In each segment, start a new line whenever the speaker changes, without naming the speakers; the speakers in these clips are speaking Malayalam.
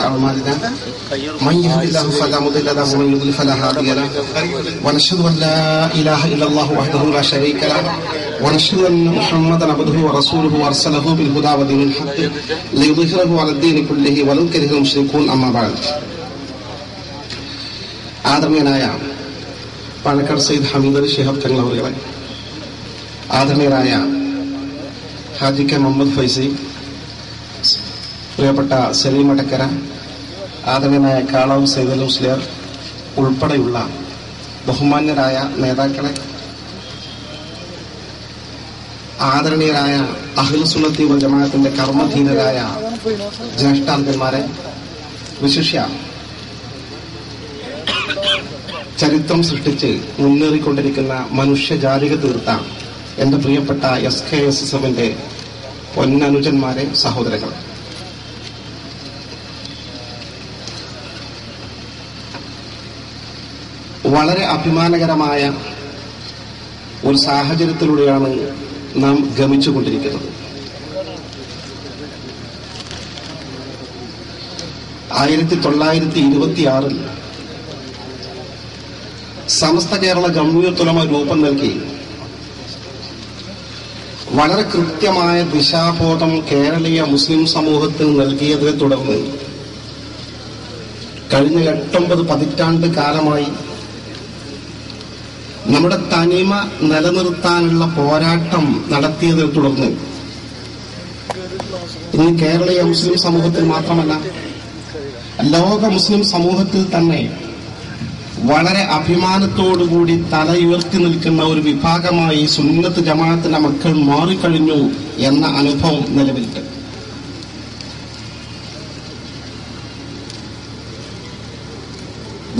أعمالنا من يهد الله فلا مضل له ومن يضلل فلا هادي له ونشهد أن لا إله إلا الله وحده لا شريك له ونشهد أن محمدا عبده ورسوله وأرسله بالهدى ودين الحق ليظهره على الدين كله ولو كره المشركون أما بعد. ആദരണീയനായ പാണക്കാട് സയ്യിദ് ഹമീദ് അലി ശിഹാബ് തങ്ങൾ അവരുകളെ, ആദരണീയരായ ഹാജി കെ മുഹമ്മദ് ഫൈസി, പ്രിയപ്പെട്ട സലീം അടക്കര, ആദരണീയനായ കാളാവ് സയ്യിദ് അലി മുസ്ലിയാർ ഉൾപ്പെടെയുള്ള ബഹുമാന്യരായ നേതാക്കളെ, ആദരണീയരായ അഹ്ലു സുന്നത്തി വൽ ജമാഅത്തിന്റെ കർമ്മധീരരായ ജ്യേഷ്ഠാന്തന്മാരെ, വിശിഷ്യ ചരിത്രം സൃഷ്ടിച്ച് മുന്നേറിക്കൊണ്ടിരിക്കുന്ന മനുഷ്യജാലിക തീർത്ത എന്റെ പ്രിയപ്പെട്ട SKSSFന്റെ പൊന്നനുജന്മാരെ, സഹോദരങ്ങൾ, വളരെ അഭിമാനകരമായ ഒരു സാഹചര്യത്തിലൂടെയാണ് നാം ഗമിച്ചുകൊണ്ടിരിക്കുന്നത്. 1926 സമസ്ത കേരള ജംഇയ്യത്തുൽ ഉലമ രൂപം നൽകി വളരെ കൃത്യമായ ദിശാബോധം കേരളീയ മുസ്ലിം സമൂഹത്തിന് നൽകിയതിനെ തുടർന്ന് കഴിഞ്ഞ 8-9 പതിറ്റാണ്ട് കാലമായി നമ്മുടെ തനിമ നിലനിർത്താനുള്ള പോരാട്ടം നടത്തിയതിനെ തുടർന്ന് ഇന്ന് കേരളീയ മുസ്ലിം സമൂഹത്തിൽ മാത്രമല്ല, ലോക മുസ്ലിം സമൂഹത്തിൽ തന്നെ വളരെ അഭിമാനത്തോടുകൂടി തലയുയർത്തി നിൽക്കുന്ന ഒരു വിഭാഗമായി സുന്നത്ത് ജമാഅത്തിന്റെ മക്കൾ മാറിക്കഴിഞ്ഞു എന്ന അനുഭവം നിലവിലുണ്ട്.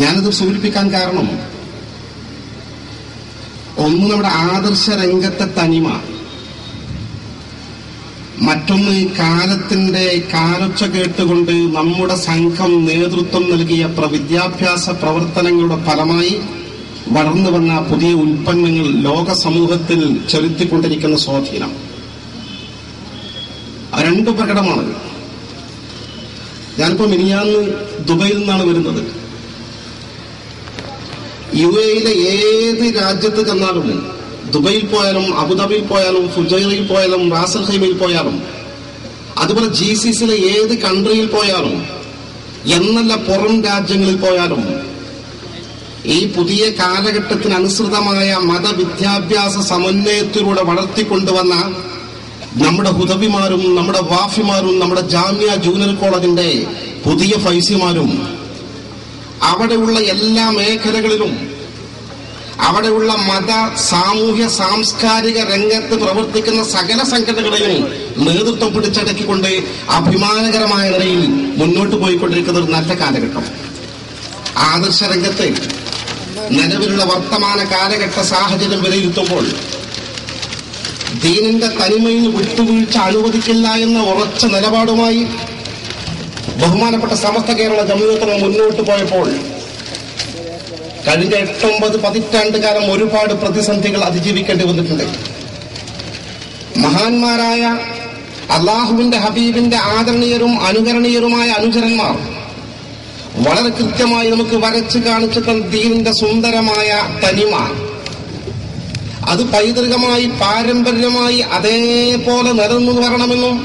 ഞാനിത് സൂചിപ്പിക്കാൻ കാരണം, ഒന്ന് നമ്മുടെ ആദർശ രംഗത്തെ തനിമ, മറ്റൊന്ന് കാലത്തിന്റെ കാലൊച്ച കേട്ടുകൊണ്ട് നമ്മുടെ സംഘം നേതൃത്വം നൽകിയ വിദ്യാഭ്യാസ പ്രവർത്തനങ്ങളുടെ ഫലമായി വളർന്നു വന്ന പുതിയ ഉൽപ്പന്നങ്ങൾ ലോക സമൂഹത്തിൽ ചെലുത്തിക്കൊണ്ടിരിക്കുന്ന സ്വാധീനം, രണ്ടു പ്രകടമാണ്. ഞാനിപ്പോ മിനിയാന്ന് ദുബൈയിൽ നിന്നാണ് വരുന്നത്. UAE ഏത് രാജ്യത്ത് ചെന്നാലും, ദുബൈയിൽ പോയാലും അബുദാബിയിൽ പോയാലും ഫുജൈറയിൽ പോയാലും റാസൽ ഖൈമയിൽ പോയാലും അതുപോലെ GCCയിലെ ഏത് കൺട്രിയിൽ പോയാലും എന്നല്ല പുറം രാജ്യങ്ങളിൽ പോയാലും ഈ പുതിയ കാലഘട്ടത്തിനനുസൃതമായ മതവിദ്യാഭ്യാസ സമന്വയത്തിലൂടെ വളർത്തിക്കൊണ്ടുവന്ന നമ്മുടെ ഹുദവിമാരും നമ്മുടെ വാഫിമാരും നമ്മുടെ ജാമിയ ജൂനിയർ കോളേജിന്റെ പുതിയ ഫൈസിമാരും അവിടെയുള്ള എല്ലാ മേഖലകളിലും അവിടെയുള്ള മത സാമൂഹ്യ സാംസ്കാരിക രംഗത്ത് പ്രവർത്തിക്കുന്ന സകല സംഘടനകളെയും നേതൃത്വം പിടിച്ചടക്കിക്കൊണ്ട് അഭിമാനകരമായ നിലയിൽ മുന്നോട്ട് പോയിക്കൊണ്ടിരിക്കുന്ന ഒരു നല്ല കാലഘട്ടം. ആദർശ രംഗത്ത് നിലവിലുള്ള വർത്തമാന കാലഘട്ട സാഹചര്യം വിലയിരുത്തുമ്പോൾ ദീനിന്റെ തനിമയിൽ വിട്ടുവീഴ്ച അനുവദിക്കില്ല എന്ന ഉറച്ച നിലപാടുമായി ബഹുമാനപ്പെട്ട സമസ്ത കേരള ജംഇയ്യത്തുൽ ഉലമ മുന്നോട്ട് പോയപ്പോൾ കഴിഞ്ഞ 8-9 പതിറ്റാണ്ട് കാലം ഒരുപാട് പ്രതിസന്ധികൾ അതിജീവിക്കേണ്ടി വന്നിട്ടുണ്ട്. മഹാന്മാരായ അള്ളാഹുവിന്റെ ഹബീബിന്റെ ആദരണീയരും അനുകരണീയരുമായ അനുചരന്മാർ വളരെ കൃത്യമായി നമുക്ക് വരച്ച് കാണിച്ചിട്ടുള്ള ദീനിന്റെ സുന്ദരമായ തനിമ, അത് പൈതൃകമായി പാരമ്പര്യമായി അതേപോലെ നിലനിന്നു വരണമെന്നും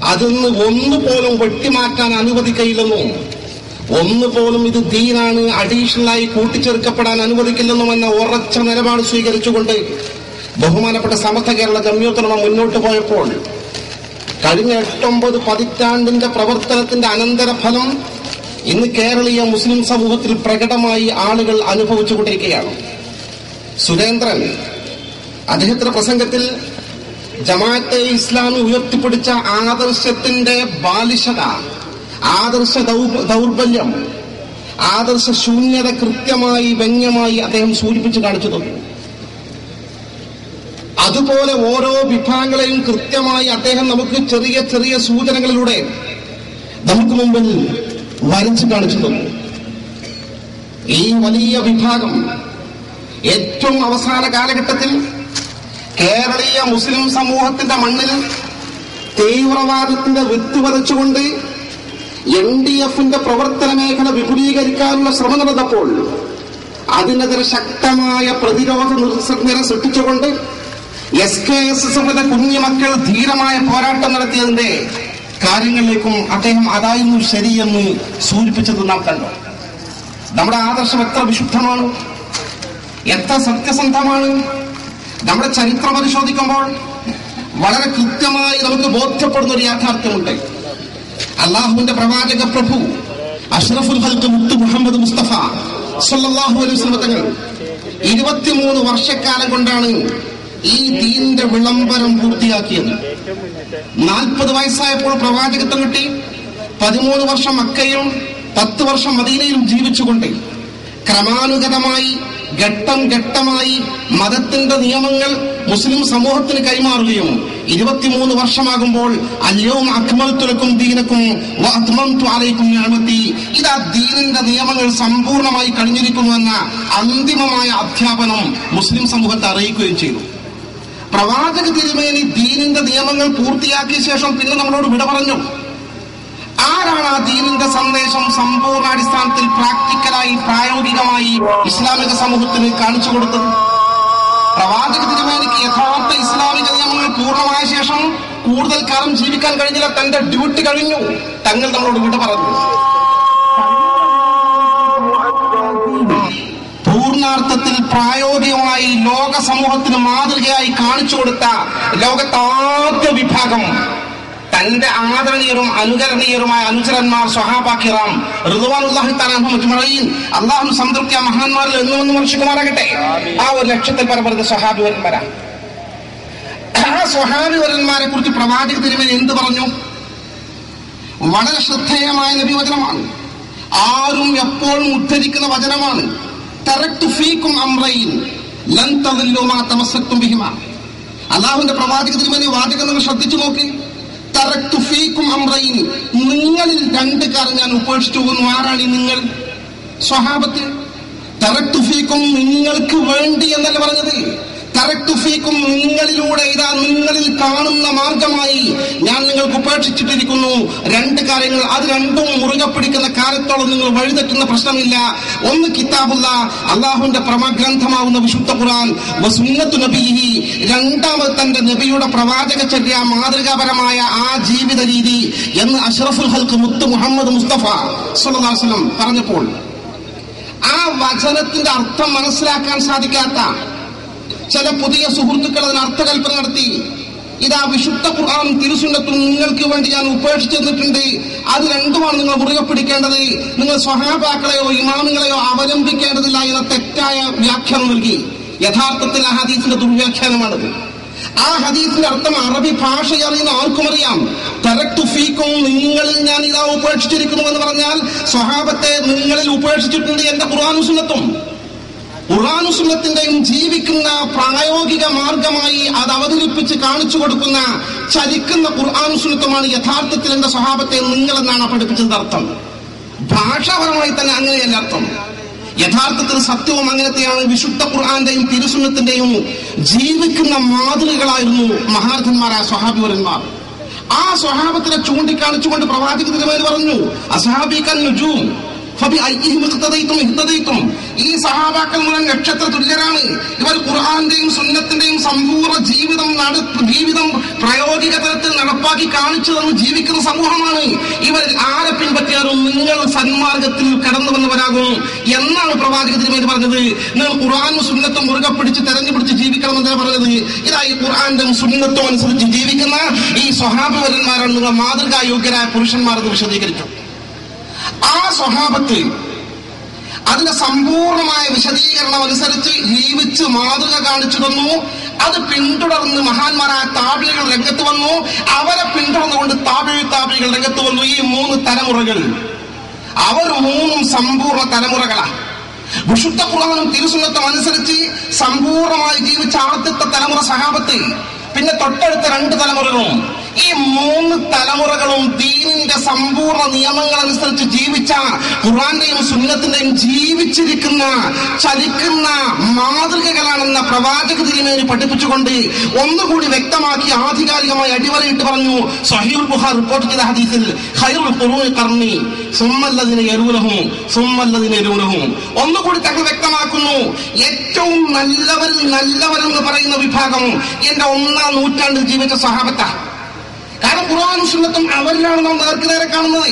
അതിന്ന് ഒന്നുപോലും വെട്ടിമാറ്റാൻ അനുവദിക്കയില്ലെന്നും ഒന്നുപോലും ഇത് ദീനാണ് അഡീഷണലായി കൂട്ടിച്ചേർക്കപ്പെടാൻ അനുവദിക്കില്ലെന്നും എന്ന ഉറച്ച നിലപാട് സ്വീകരിച്ചുകൊണ്ട് ബഹുമാനപ്പെട്ട സമസ്ത കേരള ജംഇയ്യത്തുൽ ഉലമ മുന്നോട്ട് പോയപ്പോൾ കഴിഞ്ഞ 8-9 പതിറ്റാണ്ടിന്റെ പ്രവർത്തനത്തിന്റെ അനന്തരഫലം ഇന്ന് കേരളീയ മുസ്ലിം സമൂഹത്തിൽ പ്രകടമായി ആളുകൾ അനുഭവിച്ചുകൊണ്ടിരിക്കുകയാണ്. സുരേന്ദ്രൻ അദ്ദേഹത്തിന്റെ പ്രസംഗത്തിൽ ജമാഅത്തെ ഇസ്ലാമി ഉയർത്തിപ്പിടിച്ച ആദർശത്തിന്റെ ബാലിശത, ആദർശ ദൗർബല്യം, ആദർശ ശൂന്യത കൃത്യമായി വ്യംഗ്യമായി അദ്ദേഹം സൂചിപ്പിച്ചു കാണിച്ചു തന്നു. അതുപോലെ ഓരോ വിഭാഗങ്ങളെയും കൃത്യമായി അദ്ദേഹം നമുക്ക് ചെറിയ ചെറിയ സൂചനകളിലൂടെ നമുക്ക് മുമ്പിൽ വരച്ചു കാണിച്ചു തന്നു. ഈ വലിയ വിഭാഗം ഏറ്റവും അവസാന കാലഘട്ടത്തിൽ കേരളീയ മുസ്ലിം സമൂഹത്തിന്റെ മണ്ണിൽ തീവ്രവാദത്തിന്റെ വിത്ത് വരച്ചുകൊണ്ട് LDF-ന്റെ പ്രവർത്തന മേഖല വിപുലീകരിക്കാനുള്ള ശ്രമം നടന്നപ്പോൾ അതിനെതിരെ ശക്തമായ പ്രതിരോധ നിര സൃഷ്ടിച്ചുകൊണ്ട് SKSS-ന്റെ കുഞ്ഞുമക്കൾ ധീരമായ പോരാട്ടം നടത്തിയതിന്റെ കാര്യങ്ങളിലേക്കും അദ്ദേഹം അതായിരുന്നു ശരിയെന്ന് സൂചിപ്പിച്ചത് നാം കണ്ടു. നമ്മുടെ ആദർശം എത്ര വിശുദ്ധമാണ്, എത്ര സത്യസന്ധമാണ്. നമ്മുടെ ചരിത്രം പരിശോധിക്കുമ്പോൾ വളരെ കൃത്യമായി നമുക്ക് ബോധ്യപ്പെടുന്ന ഒരു യാഥാർത്ഥ്യമുണ്ട്. അള്ളാഹുവിന്റെ പ്രവാചക പ്രഭു അഷ്റഫുൽ ഖൽഖ് മുത്ത് മുഹമ്മദ് മുസ്തഫ സല്ലല്ലാഹു അലൈഹി വസല്ലം തങ്ങൾ 23 വർഷക്കാലം കൊണ്ടാണ് ഈ ദീനിന്റെ വിളംബരം പൂർത്തിയാക്കിയത്. 40 വയസ്സായപ്പോൾ പ്രവാചകത്വം കിട്ടി. 13 വർഷം മക്കയിലും 10 വർഷം മദീനയിലും ജീവിച്ചുകൊണ്ട് ക്രമാനുഗതമായി ഘട്ടം ഘട്ടമായി മതത്തിന്റെ നിയമങ്ങൾ മുസ്ലിം സമൂഹത്തിന് കൈമാറുകയും 23 വർഷമാകുമ്പോൾ അൽയൗമ അക്മൽതു ലക്കും ദീനക്കും വഅത്മംതു അലൈക്കും നിഅമതി, ഇതാ ദീനിന്റെ നിയമങ്ങൾ സമ്പൂർണ്ണമായി കഴിഞ്ഞിരിക്കുന്നുവെന്ന അന്തിമമായ അധ്യാപനം മുസ്ലിം സമൂഹത്തെ അറിയിക്കുകയും ചെയ്തു. പ്രവാചക തിരുമേനി ദീനിന്റെ നിയമങ്ങൾ പൂർത്തിയാക്കിയ ശേഷം പിന്നെ നമ്മളോട് വിട പറഞ്ഞു. ആരാണ് ആ ദീനിന്റെ സന്ദേശം സമ്പൂർണ്ണാടിസ്ഥാനത്തിൽ പ്രാക്ടിക്കലായി പ്രായോഗികമായി ഇസ്ലാമിക സമൂഹത്തിന് കാണിച്ചു കൊടുത്തത്? പ്രവാചക തിരുമേനിക്ക് യഥാർത്ഥ ഇസ്ലാമിക നിയമങ്ങൾ പൂർണ്ണമായ ശേഷം കൂടുതൽ കാലം ജീവിക്കാൻ കഴിഞ്ഞില്ല. തന്റെ ഡ്യൂട്ടി കഴിഞ്ഞു. തങ്ങൾ നമ്മളോട് വിട പറഞ്ഞു. പൂർണ്ണാർത്ഥത്തിൽ പ്രായോഗികമായി ലോക സമൂഹത്തിന് മാതൃകയായി കാണിച്ചു കൊടുത്ത ലോകത്താദ്യ വിഭാഗം തന്റെ ആദരണീയരും അനുകരണീയരുമായ അനുചരന്മാർ സ്വഹാബ കിറാം റിദ്വാനുല്ലാഹി തആല അൻഹും അജ്മഈൻ, അല്ലാഹു സംതൃപ്തിയ മഹാന്മാരിൽ എന്നും വർഷിക്കുമാറാകട്ടെ. ആ ഒരു ലക്ഷ്യത്തിൽ പരമ്പരത്തെ സ്വഹാബിവരന്മാരാണ്. ആ സ്വഹാബിവരന്മാരെ കുറിച്ച് പ്രവാചക തിരുമേനി എന്ത് പറഞ്ഞു? വളരെ ശ്രദ്ധേയമായ നബിവചനമാണ്. ആരും എപ്പോഴും ഉദ്ധരിക്കുന്ന വചനമാണ്. തറക്തു ഫീക്കും അംറൈൻ ലൻ തദില്ലു മാ തമസ്സക്തും ബിഹിമാ. അല്ലാഹുവിന്റെ പ്രവാചക തിരുമേനി വാചകം നിങ്ങൾ ശ്രദ്ധിച്ചു നോക്കി. തറക്തു ഫീക്കും അംറൈൻ, നിങ്ങളിൽ 2 കാര്യം ഞാൻ ഉപേക്ഷിച്ചു പോകുന്നു. ആരാണ് ഈ നിങ്ങൾ? സ്വഹാബത്ത്. തറക്തു ഫീക്കും, നിങ്ങൾക്ക് വേണ്ടി എന്നല്ല പറഞ്ഞത്. തറക്തു ഫീക്കും, നിങ്ങളിലൂടെ, ഇതാ നിങ്ങളിൽ കാണുന്ന മാർഗമായി ഞാൻ നിങ്ങൾക്ക് ഉപേക്ഷിച്ചിട്ടിരിക്കുന്നു 2 കാര്യങ്ങൾ. അത് രണ്ടും മുറുകെ പിടിക്കുന്ന കാലത്തോളം നിങ്ങൾ വഴിതെറ്റുന്ന പ്രശ്നമില്ല. ഒന്ന് കിതാബുള്ള, അള്ളാഹുവിന്റെ പ്രമഗ്രന്ഥമാവുന്ന വിശുദ്ധ ഖുർആൻ, വസുന്നത്തു നബിഹി, രണ്ടാമത് തന്റെ നബിയുടെ പ്രവാചകചര്യ, മാതൃകാപരമായ ആ ജീവിത രീതി എന്ന് അഷ്റഫുൽ ഖൽഖ് മുത്ത് മുഹമ്മദ് മുസ്തഫ സല്ലല്ലാഹു അലൈഹി വസല്ലം പറഞ്ഞപ്പോൾ ആ വചനത്തിന്റെ അർത്ഥം മനസ്സിലാക്കാൻ സാധിക്കാത്ത ചില പുതിയ സുഹൃത്തുക്കൾ അതിന് അർത്ഥകൽപ്പന നടത്തി. ഇതാ വിശുദ്ധ ഖുർആൻ തിരുസുന്നത്തും നിങ്ങൾക്ക് വേണ്ടി ഞാൻ ഉപേക്ഷിച്ചു തന്നിട്ടുണ്ട്, അത് രണ്ടുമാണ് നിങ്ങൾ മുറുകെ പിടിക്കേണ്ടത്, നിങ്ങൾ സ്വഹാബാക്കളെയോ ഇമാമുകളെയോ അവലംബിക്കേണ്ടതില്ല എന്ന തെറ്റായ വ്യാഖ്യാനം നൽകി. യഥാർത്ഥത്തിൽ ആ ഹദീസിന്റെ ദുർവ്യാഖ്യാനമാണത്. ആ ഹദീസിന്റെ അർത്ഥം അറബി ഭാഷ അറിയുന്ന ആർക്കും അറിയാം. തറക്തു ഫീക്കും, നിങ്ങളിൽ ഞാൻ ഇതാ ഉപേക്ഷിച്ചിരിക്കുന്നു എന്ന് പറഞ്ഞാൽ സ്വഹാബത്തെ നിങ്ങളിൽ ഉപേക്ഷിച്ചിട്ടുണ്ട് എന്റെ ഖുർആനും സുന്നത്തും. ഖുർആനും സുന്നത്തിന്റെയും ജീവിക്കുന്ന പ്രായോഗിക മാർഗമായി അത് അവതരിപ്പിച്ച് കാണിച്ചു കൊടുക്കുന്ന ചലിക്കുന്ന ഖുർആനും സുന്നത്തുമാണ് യഥാർത്ഥത്തിൽ എന്റെ സ്വഹാബത്തെ നിങ്ങളെന്നാണ് പഠിപ്പിച്ചത് അർത്ഥം. ഭാഷാപരമായി തന്നെ അങ്ങനെയല്ല അർത്ഥം. യഥാർത്ഥത്തിൽ സത്യവും അങ്ങനത്തെയാണ്. വിശുദ്ധ ഖുർആന്റെയും തിരുസുന്നത്തിന്റെയും ജീവിക്കുന്ന മാതൃകകളായിരുന്നു മഹാരഥന്മാരായ സ്വഹാബിവരന്മാർ. ആ സ്വഹാബത്തിനെ ചൂണ്ടിക്കാണിച്ചുകൊണ്ട് പ്രവാചക തിരുമേനി പറഞ്ഞു, അസ്ഹാബികൻ നുജൂം ഫബിഅയ്യിഹിം ഇഖ്തദൈതും ഇഹ്തദൈതും, ഈ സഹാബാക്കൾ മുഴുവൻ നക്ഷത്ര തുല്യരാണ്. ഇവർ ഖുർആന്റെയും സുന്നത്തിന്റെയും സമ്പൂർണ്ണ ജീവിതം പ്രായോഗിക തലത്തിൽ നടപ്പാക്കി കാണിച്ചു തന്നു ജീവിക്കുന്ന സമൂഹമാണ്. ഇവരിൽ ആരെ പിൻപറ്റിയാലും നിങ്ങൾ സന്മാർഗത്തിൽ കടന്നു വന്നവരാകും എന്നാണ് പ്രവാചക തിരുമേനി പറഞ്ഞത്. നിങ്ങൾ ഖുർആനും സുന്നത്തും മുറുകെ പിടിച്ച് തെരഞ്ഞുപിടിച്ച് ജീവിക്കണമെന്നാണ് പറഞ്ഞത്. ഇതാ ഈ ഖുർആന്റെയും സുന്നത്തും അനുസരിച്ച് ജീവിക്കുന്ന ഈ സ്വഹാബിവരന്മാരാണ് നിങ്ങൾ മാതൃകായോഗ്യരായ പുരുഷന്മാരെന്ന് വിശദീകരിച്ചു. ആ സ്വഹാബത്ത് അതിന്റെ സമ്പൂർണമായ വിശദീകരണം അനുസരിച്ച് ജീവിച്ച് മാതൃക കാണിച്ചു തന്നു. അത് പിന്തുടർന്ന് മഹാന്മാരായ താബിഈകൾ രംഗത്ത് വന്നു. അവരെ പിന്തുടർന്നുകൊണ്ട് താബിഈകൾ രംഗത്ത് വന്നു. ഈ 3 തലമുറകൾ, അവർ 3 സമ്പൂർണ്ണ തലമുറകളാണ്. വിശുദ്ധ ഖുർആനും തിരുസുന്നത്തും അനുസരിച്ച് സമ്പൂർണമായി ജീവിച്ച ആദ്യത്തെ തലമുറ സഹാബത്ത്, പിന്നെ തൊട്ടടുത്ത 2 തലമുറകളും ഈ 3 തലമുറകളും ദീനിന്റെ സമ്പൂർണ്ണ നിയമങ്ങൾ അനുസരിച്ച് ജീവിച്ച, ഖുർആന്റെയും സുന്നത്തിന്റെയും ജീവിച്ചിരിക്കുന്ന, ചലിക്കുന്ന മാതൃകകളാണെന്ന പ്രവാചക തിരുമേനി പഠിപ്പിച്ചുകൊണ്ട് ഒന്നുകൂടി വ്യക്തമാക്കി ആധികാരികമായി അടിവരയിട്ട് പറഞ്ഞു. സ്വഹീഹുൽ ബുഖാരി റിപ്പോർട്ട് ചെയ്ത ഹദീസിൽ ഖൈറുൽ ഖുറൂനി ഖർനി സുമ്മല്ലദീന യലൂനഹും സുമ്മല്ലദീന യലൂനഹും, ഒന്നുകൂടി തങ്ങൾ വ്യക്തമാക്കുന്നു, ഏറ്റവും നല്ലവരെന്ന് പറയുന്ന വിഭാഗം എന്റെ 1-ാം നൂറ്റാണ്ടിൽ ജീവിച്ച സ്വഹാബത്താ. കാരണം ഖുർആനും സുന്നത്തും അവരിലാണ് നാം നേർക്കുനേരെ കാണുന്നത്.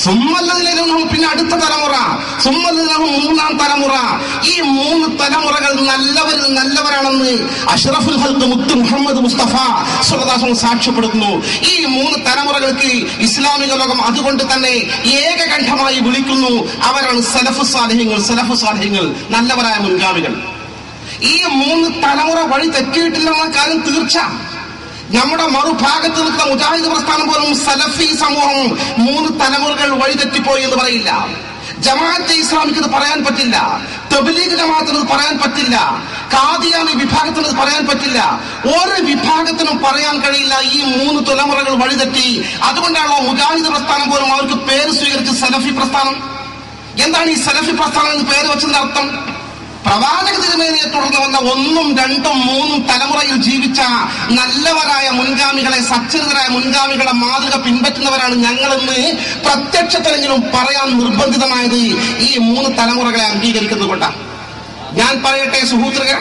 സുമ്മല്ലദീനഹും, പിന്നെ അടുത്ത തലമുറ, സുമ്മല്ലദീനഹും 3-ാം തലമുറ. ഈ 3 തലമുറകൾ നല്ലവരാണെന്ന് അഷ്റഫുൽ ഖൽഖ് മുത്ത് മുഹമ്മദ് മുസ്തഫ സ്വല്ലല്ലാഹു അലൈഹി വസല്ലം സാക്ഷ്യപ്പെടുത്തുന്നു. ഈ 3 തലമുറകൾക്ക് ഇസ്ലാമിക ലോകം അതുകൊണ്ട് തന്നെ ഏകകണ്ഠമായി വിളിക്കുന്നു. അവരാണ് സലഫു സാലിഹ്യങ്ങൾ, നല്ലവരായ മുൻഗാമികൾ. ഈ 3 തലമുറ വഴി തെറ്റിയിട്ടില്ലെന്ന കാര്യം തീർച്ച. നമ്മുടെ മറുഭാഗത്ത് നിൽക്കുന്ന മുജാഹിദ് പ്രസ്ഥാനം പോലും സലഫി സമൂഹം 3 തലമുറകൾ വഴിതെറ്റിപ്പോയി എന്ന് പറയില്ല. ജമാഅത്തെ ഇസ്ലാമിക്ക് ഇത് പറയാൻ പറ്റില്ല, തബ്ലീഗ് ജമാഅത്തിന് ഇത് പറയാൻ പറ്റില്ല, ഖാദിയാനി വിഭാഗത്തിന് ഇത് പറയാൻ പറ്റില്ല. ഒരു വിഭാഗത്തിനും പറയാൻ കഴിയില്ല ഈ 3 തലമുറകൾ വഴിതെറ്റി. അതുകൊണ്ടാണോ മുജാഹിദ് പ്രസ്ഥാനം പോലും അവർക്ക് പേര് സ്വീകരിച്ച് സലഫി പ്രസ്ഥാനം. എന്താണ് ഈ സലഫി പ്രസ്ഥാനം എന്ന് പേര് വെച്ചതിന്റെ അർത്ഥം? പ്രവാചക തിരുമേനിയെ തുടർന്ന് വന്ന 1ഉം 2ഉം 3ഉം തലമുറയിൽ ജീവിച്ച നല്ലവരായ മുൻഗാമികളെ, സച്ചരിതരായ മുൻഗാമികളെ മാതൃക പിൻപറ്റുന്നവരാണ് ഞങ്ങളെന്ന് പ്രത്യക്ഷത്തിലെങ്കിലും പറയാൻ നിർബന്ധിതമായത് ഈ 3 തലമുറകളെ അംഗീകരിക്കുന്നതുകൊണ്ടാണ്. ഞാൻ പറയട്ടെ സുഹൃത്തുക്കളെ,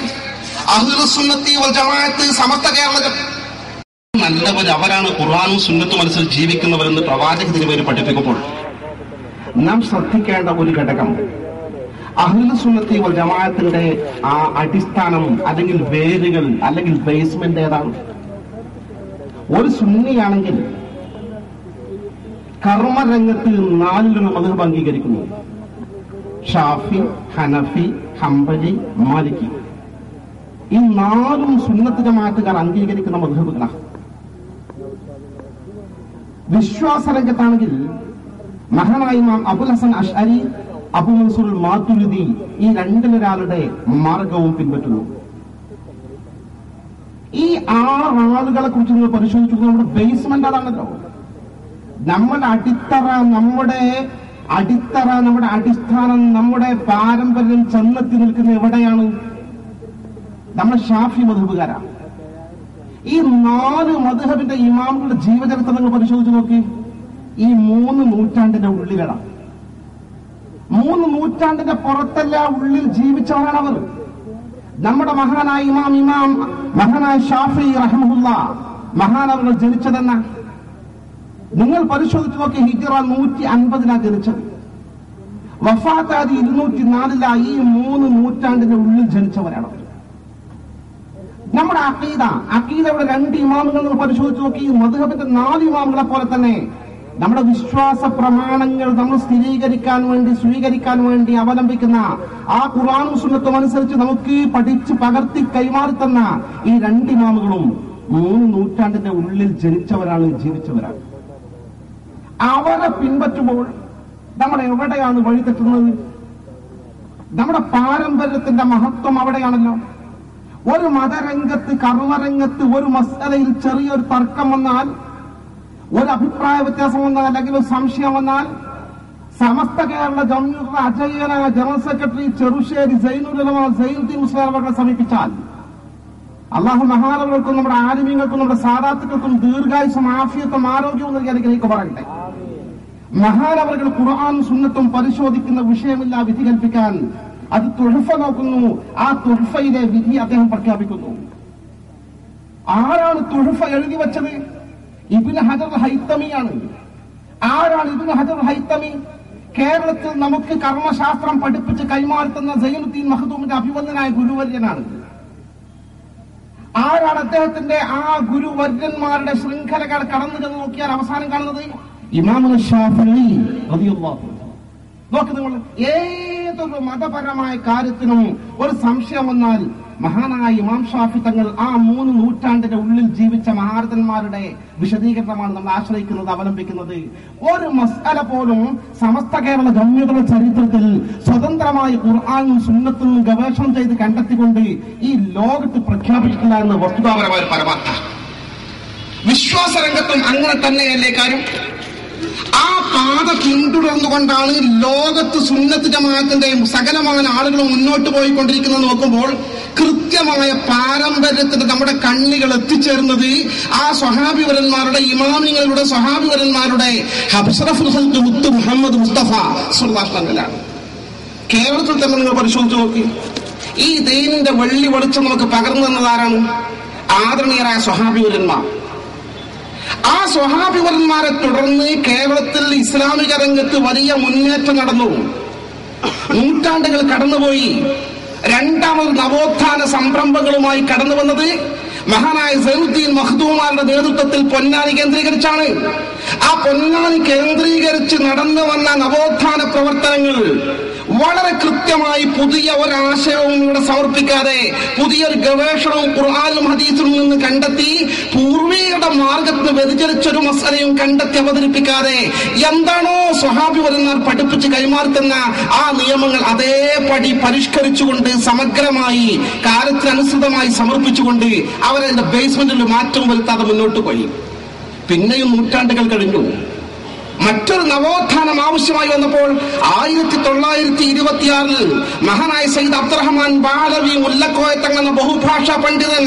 അഹ്ലുസ് സുന്നത്തി വൽ ജമാഅത്ത് സമസ്ത കേരള നല്ലവർ അവരാണ് ഖുർആനും സുന്നത്തും അനുസരിച്ച് ജീവിക്കുന്നവരെന്ന് പ്രവാചക തിരുമേനി പഠിപ്പിക്കുമ്പോൾ നാം ശ്രദ്ധിക്കേണ്ട ഒരു ഘടകം, അഹ്ലുസ് സുന്നത്തി വൽ ജമാഅത്തിന്റെ ആ അടിസ്ഥാനം അല്ലെങ്കിൽ വേരുകൾ അല്ലെങ്കിൽ ബേസ്മെന്റ് ഏതാണ്? ഒരു സുന്നിയാണെങ്കിൽ കർമ്മരംഗത്ത് 4 മദ്ഹബ് അംഗീകരിക്കുന്നു: ഷാഫി, ഹനഫി, ഹംബലി, മാലിക്കി. ഈ 4ഉം സുന്നത്ത് ജമാഅത്തുകാർ അംഗീകരിക്കുന്ന മദ്ഹബുകളാണ്. വിശ്വാസ രംഗത്താണെങ്കിൽ മഹാനായ ഇമാം അബുൽ ഹസൻ അശ്അരി, അബു മൻസൂർ മാതുരിദി, ഈ 2 മാർഗവും പിൻപറ്റുന്നു. ഈ 6 ആളുകളെ കുറിച്ച് നിങ്ങൾ പരിശോധിച്ചു, നമ്മുടെ ബേസ്മെന്റ് അതാണല്ലോ. നമ്മുടെ അടിത്തറ, നമ്മുടെ അടിസ്ഥാനം, നമ്മുടെ പാരമ്പര്യം ചെന്നെത്തി നിൽക്കുന്ന എവിടെയാണ്? നമ്മൾ ഷാഫി മദ്ഹബുകാരാണ്. ഈ 4 മദ്ഹബിന്റെ ഇമാമുകളുടെ ജീവചരിത്രം നിങ്ങൾ പരിശോധിച്ച് നോക്കി. ഈ 3 നൂറ്റാണ്ടിന്റെ ഉള്ളിലാണ്. 3 നൂറ്റാണ്ടിന്റെ പുറത്തല്ല, ഉള്ളിൽ ജീവിച്ചവരാണ് അവർ. നമ്മുടെ മഹാനായ ഷാഫി റഹിമഹുല്ലാഹ് മഹാനവറുകൾ ജനിച്ചതെന്ന നിങ്ങൾ പരിശോധിച്ച് നോക്കി. ഹിജ്റ 150 ജനിച്ചത്, വഫാത്തായത് 204. ഈ 3 നൂറ്റാണ്ടിന്റെ ഉള്ളിൽ ജനിച്ചവരാണ്. നമ്മുടെ അഖീദയുടെ 2 ഇമാമുകൾ നിങ്ങൾ പരിശോധിച്ച് നോക്കി. മദ്ഹബിന്റെ 4 ഇമാമുകളെ പോലെ തന്നെ നമ്മുടെ വിശ്വാസ പ്രമാണങ്ങൾ നമ്മൾ സ്വീകരിക്കാൻ വേണ്ടി അവലംബിക്കുന്ന ആ ഖുർആനും സുന്നത്തും അനുസരിച്ച് നമുക്ക് പഠിച്ച് പകർത്തി കൈമാറിത്തന്ന ഈ 2 ഇമാമുകളും 3 നൂറ്റാണ്ടിന്റെ ഉള്ളിൽ ജനിച്ചവരാണ്, ജീവിച്ചവരാണ്. അവരെ പിൻപറ്റുമ്പോൾ നമ്മൾ എവിടെയാണ് വഴിതെറ്റുന്നത്? നമ്മുടെ പാരമ്പര്യത്തിന്റെ മഹത്വം അവിടെയാണല്ലോ. ഒരു മതരംഗത്ത്, കർമ്മരംഗത്ത് ഒരു മസ്അലയിൽ ചെറിയൊരു തർക്കം വന്നാൽ, ഒരു അഭിപ്രായ വ്യത്യാസം വന്നാൽ, അല്ലെങ്കിൽ ഒരു സംശയം വന്നാൽ, സമസ്ത കേരള ജംഇയ്യത്ത് അജയ്യനായ ജനറൽ സെക്രട്ടറി ചെറുശ്ശേരി സൈനുൽ ഉലമ സൈനുദ്ദീൻ മുസ്ലിയാർ അവരെ സമീപിച്ചാൽ അള്ളാഹു മഹാനവകൾക്കും നമ്മുടെ ആലിമീങ്ങൾക്കും നമ്മുടെ സാദാത്തുക്കൾക്കും ദീർഘായുസ്സും ആഫിയത്തും ആരോഗ്യവും നൽകി അനുഗ്രഹിക്കുമാറാകട്ടെ. മഹാനവകൾ ഖുർആനും സുന്നത്തും പരിശോധിക്കുന്ന വിഷയമില്ല വിധി കൽപ്പിക്കാൻ. അത് തുഹഫ നോക്കുന്നു, ആ തുഹഫയിലെ വിധി അദ്ദേഹം പ്രഖ്യാപിക്കുന്നു. ആരാണ് തുഹഫ എഴുതി വെച്ചത്? ഇബ്നു ഹജർ ഹൈത്തമിയാണ്. ആരാണ് ഇബ്നു ഹജർ ഹൈത്തമി? കേരളത്തിൽ നമുക്ക് കർമ്മശാസ്ത്രം പഠിപ്പിച്ച് കൈമാറുന്ന സൈനുദ്ദീൻ മഖ്ദൂമിന്റെ അഭിവന്ദനായ ഗുരുവര്യനാണ്. ആരാണ് അദ്ദേഹത്തിന്റെ ആ ഗുരുവര്യന്മാരുടെ ശൃംഖലകൾ കടന്നു ചെന്ന് നോക്കിയാൽ അവസാനം കാണുന്നത് ഇമാമുൽ ശാഫിഈ റളിയല്ലാഹു അൻഹു. നോക്ക് നിങ്ങൾ, ഏതൊരു മതപരമായ കാര്യത്തിനും ഒരു സംശയം വന്നാൽ മഹാനായ ഇമാം ഷാഫി തങ്ങൾ ആ 3 നൂറ്റാണ്ടിന്റെ ഉള്ളിൽ ജീവിച്ച മഹാരഥന്മാരുടെ വിശദീകരണമാണ് നമ്മൾ ആശ്രയിക്കുന്നത്, അവലംബിക്കുന്നത്. ഒരു മസ്അല പോലും സമസ്ത കേരള ജംഇയ്യത്തുകളുടെ ചരിത്രത്തിൽ സ്വതന്ത്രമായി ഖുർആനും സുന്നത്തും ഗവേഷണം ചെയ്ത് കണ്ടെത്തിക്കൊണ്ട് ഈ ലോകത്ത് പ്രഖ്യാപിച്ചിട്ടില്ല എന്ന് വസ്തുതാപരമായ പരമാർത്ഥ. വിശ്വാസ രംഗത്തും അങ്ങനെ തന്നെയല്ലേ കാര്യം? ആ പാത പിന്തുടർന്നുകൊണ്ടാണ് ലോകത്ത് സുന്നത്ത് ജമാഅത്തിന്റെ സകലമായ ആളുകൾ മുന്നോട്ട് പോയിക്കൊണ്ടിരിക്കുന്നത്. നോക്കുമ്പോൾ കൃത്യമായ പാരമ്പര്യത്തിന്റെ നമ്മുടെ കണ്ണികൾ എത്തിച്ചേർന്നത് ആ സ്വഹാബിവരന്മാരുടെ, ഇമാമിങ്ങളുടെ സ്വഹാബിവരന്മാരുടെ അഷ്റഫുൽ ഖൽഖ് മുത്ത് മുഹമ്മദ് മുസ്തഫ സ്വല്ലല്ലാഹു അലൈഹി വസല്ലം. കേരളത്തിൽ തന്നെ നിങ്ങൾ പരിശോധിച്ച് നോക്കി, ഈ ദീനിന്റെ വെള്ളി വെളിച്ചം നമുക്ക് പകർന്നു തന്നതാരാണ്? ആദരണീയരായ സ്വഹാബിവരന്മാർ. ആ സ്വഹാബിവരന്മാരെ തുടർന്ന് കേരളത്തിൽ ഇസ്ലാമിക രംഗത്ത് വലിയ മുന്നേറ്റം നടന്നു. നൂറ്റാണ്ടുകൾ കടന്നുപോയി. രണ്ടാമത് നവോത്ഥാന സംരംഭങ്ങളുമായി കടന്നു വന്നത് മഹാനായ സൈനുദ്ദീൻ മഖ്ദൂമാരുടെ നേതൃത്വത്തിൽ പൊന്നാനി കേന്ദ്രീകരിച്ചാണ്. ആ പൊന്നാനി കേന്ദ്രീകരിച്ച് നടന്നു വന്ന നവോത്ഥാന പ്രവർത്തനങ്ങൾ വളരെ കൃത്യമായി പുതിയ ഒരാശയവും ഇവിടെ സമർപ്പിക്കാതെ, പുതിയൊരു ഗവേഷണവും ഖുർആനിലും ഹദീസിലും നിന്ന് കണ്ടെത്തി പൂർവികരുടെ മാർഗത്തിന് വ്യതിചലിച്ചൊരു മസലയും കണ്ടെത്തി അവതരിപ്പിക്കാതെ എന്താണോ സ്വഹാബിവരന്മാർ പഠിപ്പിച്ച് കൈമാറുന്ന ആ നിയമങ്ങൾ അതേപടി പരിഷ്കരിച്ചുകൊണ്ട് സമഗ്രമായി കാലത്തിനനുസൃതമായി സമർപ്പിച്ചുകൊണ്ട് അവരതിന്റെ ബേസ്മെന്റിൽ മാറ്റം വരുത്താതെ മുന്നോട്ട് പോയി. പിന്നെയും നൂറ്റാണ്ടുകൾ കഴിഞ്ഞു. മറ്റൊരു നവോത്ഥാനം ആവശ്യമായി വന്നപ്പോൾ 1926 മഹാനായ സയ്യിദ് അബ്ദുറഹ്മാൻ ബാലവി മുല്ലക്കോയ തങ്ങെന്ന ബഹുഭാഷാ പണ്ഡിതൻ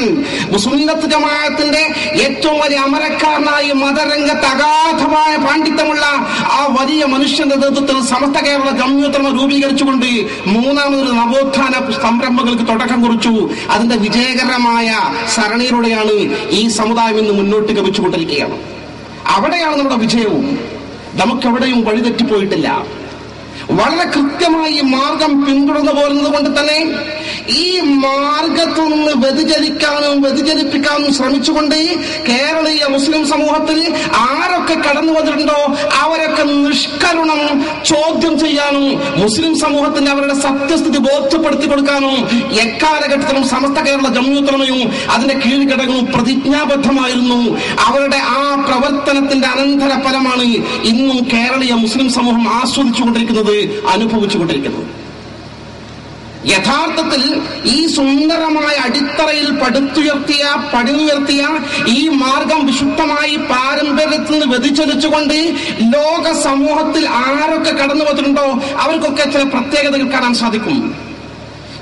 സുന്നത്ത് ജമാഅത്തിന്റെ ഏറ്റവും വലിയ അമരക്കാരനായി മതരംഗത്ത് അഗാധമായ പാണ്ഡിത്യമുള്ള ആ വലിയ മനുഷ്യന്റെ നേതൃത്വത്തിൽ സമസ്ത കേരള ജംഇയ്യത്തുൽ രൂപീകരിച്ചുകൊണ്ട് മൂന്നാമതൊരു നവോത്ഥാന സംരംഭങ്ങൾക്ക് തുടക്കം കുറിച്ചു. അതിന്റെ വിജയകരമായ സരണിയിലൂടെയാണ് ഈ സമുദായം ഇന്ന് മുന്നോട്ട് ഗമിച്ചുകൊണ്ടിരിക്കുകയാണ്. അവിടെയാണ് നമ്മുടെ വിജയവും. നമുക്കെവിടെയും വഴിതെറ്റിപ്പോയിട്ടില്ല. വളരെ കൃത്യമായി ഈ മാർഗം പിന്തുടർന്നു പോരുന്നത് കൊണ്ട് തന്നെ ഈ മാർഗത്തിൽ നിന്ന് വ്യതിചലിപ്പിക്കാനും ശ്രമിച്ചുകൊണ്ട് കേരളീയ മുസ്ലിം സമൂഹത്തിൽ ആരൊക്കെ കടന്നു വന്നിട്ടുണ്ടോ അവരൊക്കെ നിഷ്കരുണം ചോദ്യം ചെയ്യാനും മുസ്ലിം സമൂഹത്തിന് അവരുടെ സത്യസ്ഥിതി ബോധ്യപ്പെടുത്തി കൊടുക്കാനും എക്കാലഘട്ടത്തിലും സമസ്ത കേരള ജംഇയ്യത്തുൽ അതിന്റെ കീഴ്ഘടകവും പ്രതിജ്ഞാബദ്ധമായിരുന്നു. അവരുടെ ആ പ്രവർത്തനത്തിന്റെ അനന്തര ഫലമാണ് ഇന്നും കേരളീയ മുസ്ലിം സമൂഹം ആസ്വദിച്ചുകൊണ്ടിരിക്കുന്നത്, അനുഭവിച്ചുകൊണ്ടിരിക്കുന്നത്. യഥാർത്ഥത്തിൽ ഈ സുന്ദരമായ അടിത്തറയിൽ പടുത്തുയർത്തിയ ഈ മാർഗം വിശുദ്ധമായി പാരമ്പര്യത്തിൽ നിന്ന് വ്യതിചലിച്ചുകൊണ്ട് ലോക സമൂഹത്തിൽ ആരൊക്കെ കടന്നു വന്നിട്ടുണ്ടോ അവർക്കൊക്കെ ചില പ്രത്യേകതകൾ കാണാൻ സാധിക്കും.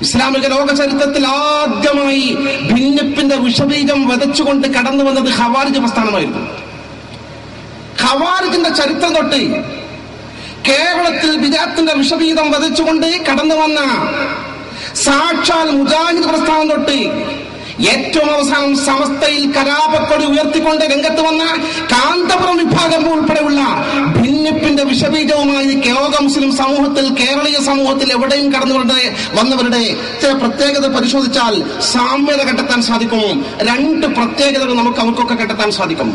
ഇസ്ലാമിക ലോക ചരിത്രത്തിൽ ആദ്യമായി ഭിന്നിപ്പിന്റെ വിഷബീജം വിതച്ചുകൊണ്ട് കടന്നു വന്നത് ഖവാരിജ് പ്രസ്ഥാനമായിരുന്നു. ഖവാരിജിന്റെ ചരിത്രം തൊട്ട് കേരളത്തിൽ ബിദഅത്തിന്റെ വിഷബീജം വിതച്ചുകൊണ്ട് കടന്നു വന്ന സാക്ഷാൽ മുജാഹിദ് പ്രസ്ഥാനം തൊട്ട് ഏറ്റവും അവസാനം സമസ്തയിൽ കലാപക്കൊടി ഉയർത്തിക്കൊണ്ട് രംഗത്ത് വന്ന കാന്തപുരം വിഭാഗം ഉൾപ്പെടെയുള്ള ഭിന്നിപ്പിന്റെ വിഷബീജവുമായി ലോക മുസ്ലിം സമൂഹത്തിൽ, കേരളീയ സമൂഹത്തിൽ എവിടെയും കടന്നു വന്നവരുടെ ചില പ്രത്യേകത പരിശോധിച്ചാൽ സാമ്യത കണ്ടെത്താൻ സാധിക്കും. രണ്ട് പ്രത്യേകതകൾ നമുക്ക് അവർക്കൊക്കെ കണ്ടെത്താൻ സാധിക്കും.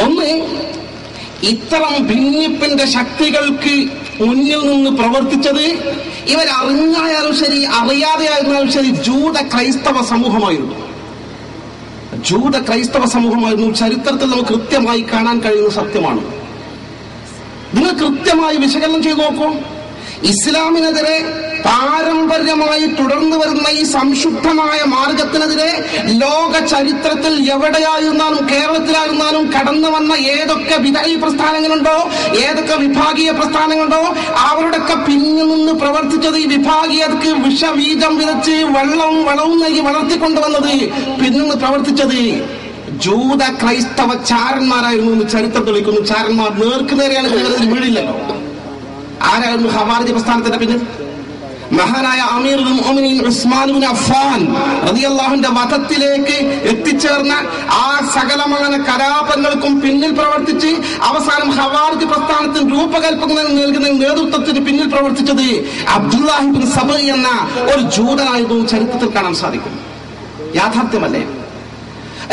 ഒന്ന്, ഇത്തരം ഭിന്നിപ്പിന്റെ ശക്തികൾക്ക് മുന്നിൽ നിന്ന് പ്രവർത്തിച്ചത് ഇവരറിഞ്ഞായാലും ശരി അറിയാതെയായിരുന്നാലും ശരി ജൂത ക്രൈസ്തവ സമൂഹമായിരുന്നു. ചരിത്രത്തിൽ നമുക്ക് കൃത്യമായി കാണാൻ കഴിയുന്ന സത്യമാണ്. നിങ്ങൾ കൃത്യമായി വിശകലനം ചെയ്ത് നോക്കൂ. ഇസ്ലാമിനെതിരെ പാരമ്പര്യമായി തുടർന്നു വരുന്ന ഈ സംശുദ്ധമായ മാർഗത്തിനെതിരെ ലോക ചരിത്രത്തിൽ എവിടെയായിരുന്നാലും കേരളത്തിലായിരുന്നാലും കടന്നു വന്ന ഏതൊക്കെ വിദഈ പ്രസ്ഥാനങ്ങളുണ്ടോ, ഏതൊക്കെ വിഭാഗീയ പ്രസ്ഥാനങ്ങളുണ്ടോ അവരുടെയൊക്കെ പിന്നിൽ നിന്ന് പ്രവർത്തിച്ചത് ഈ വിഭാഗീയതക്ക് വിഷബീജം വിതച്ച് വളവും നൽകി വളർത്തിക്കൊണ്ടുവന്നത് പിന്നിൽ നിന്ന് പ്രവർത്തിച്ചത് ജൂത ക്രൈസ്തവ ചാരന്മാരായിരുന്നു എന്ന് ചരിത്രം തെളിയിക്കുന്നു. ചാരന്മാർ നേർക്കുനേരെയാണ് വീടില്ലല്ലോ. ആരായിരുന്നു ഖവാരിജ് പ്രസ്ഥാനത്തിന്റെ പിന്നിൽ? മഹാനായ അമീറുൽ മുഅ്മിനീൻ ഉസ്മാൻ ഇബ്നു അഫ്ഫാൻ റളിയല്ലാഹുവിന്റെ വധത്തിലേക്ക് എത്തിച്ചേർന്ന ആ സകലമായ കലാപങ്ങൾക്കും പിന്നിൽ പ്രവർത്തിച്ച് അവസാനം ഖവാരിജ് പ്രസ്ഥാനത്തിന് രൂപകൽപ്പന നൽകുന്ന നേതൃത്വത്തിന് പിന്നിൽ പ്രവർത്തിച്ചത് അബ്ദുല്ലാഹി ഇബ്നു സബഈ എന്ന ഒരു ജൂതനായിരുന്നു ചരിത്രത്തിൽ കാണാൻ സാധിക്കും. യാഥാർത്ഥ്യമല്ലേ?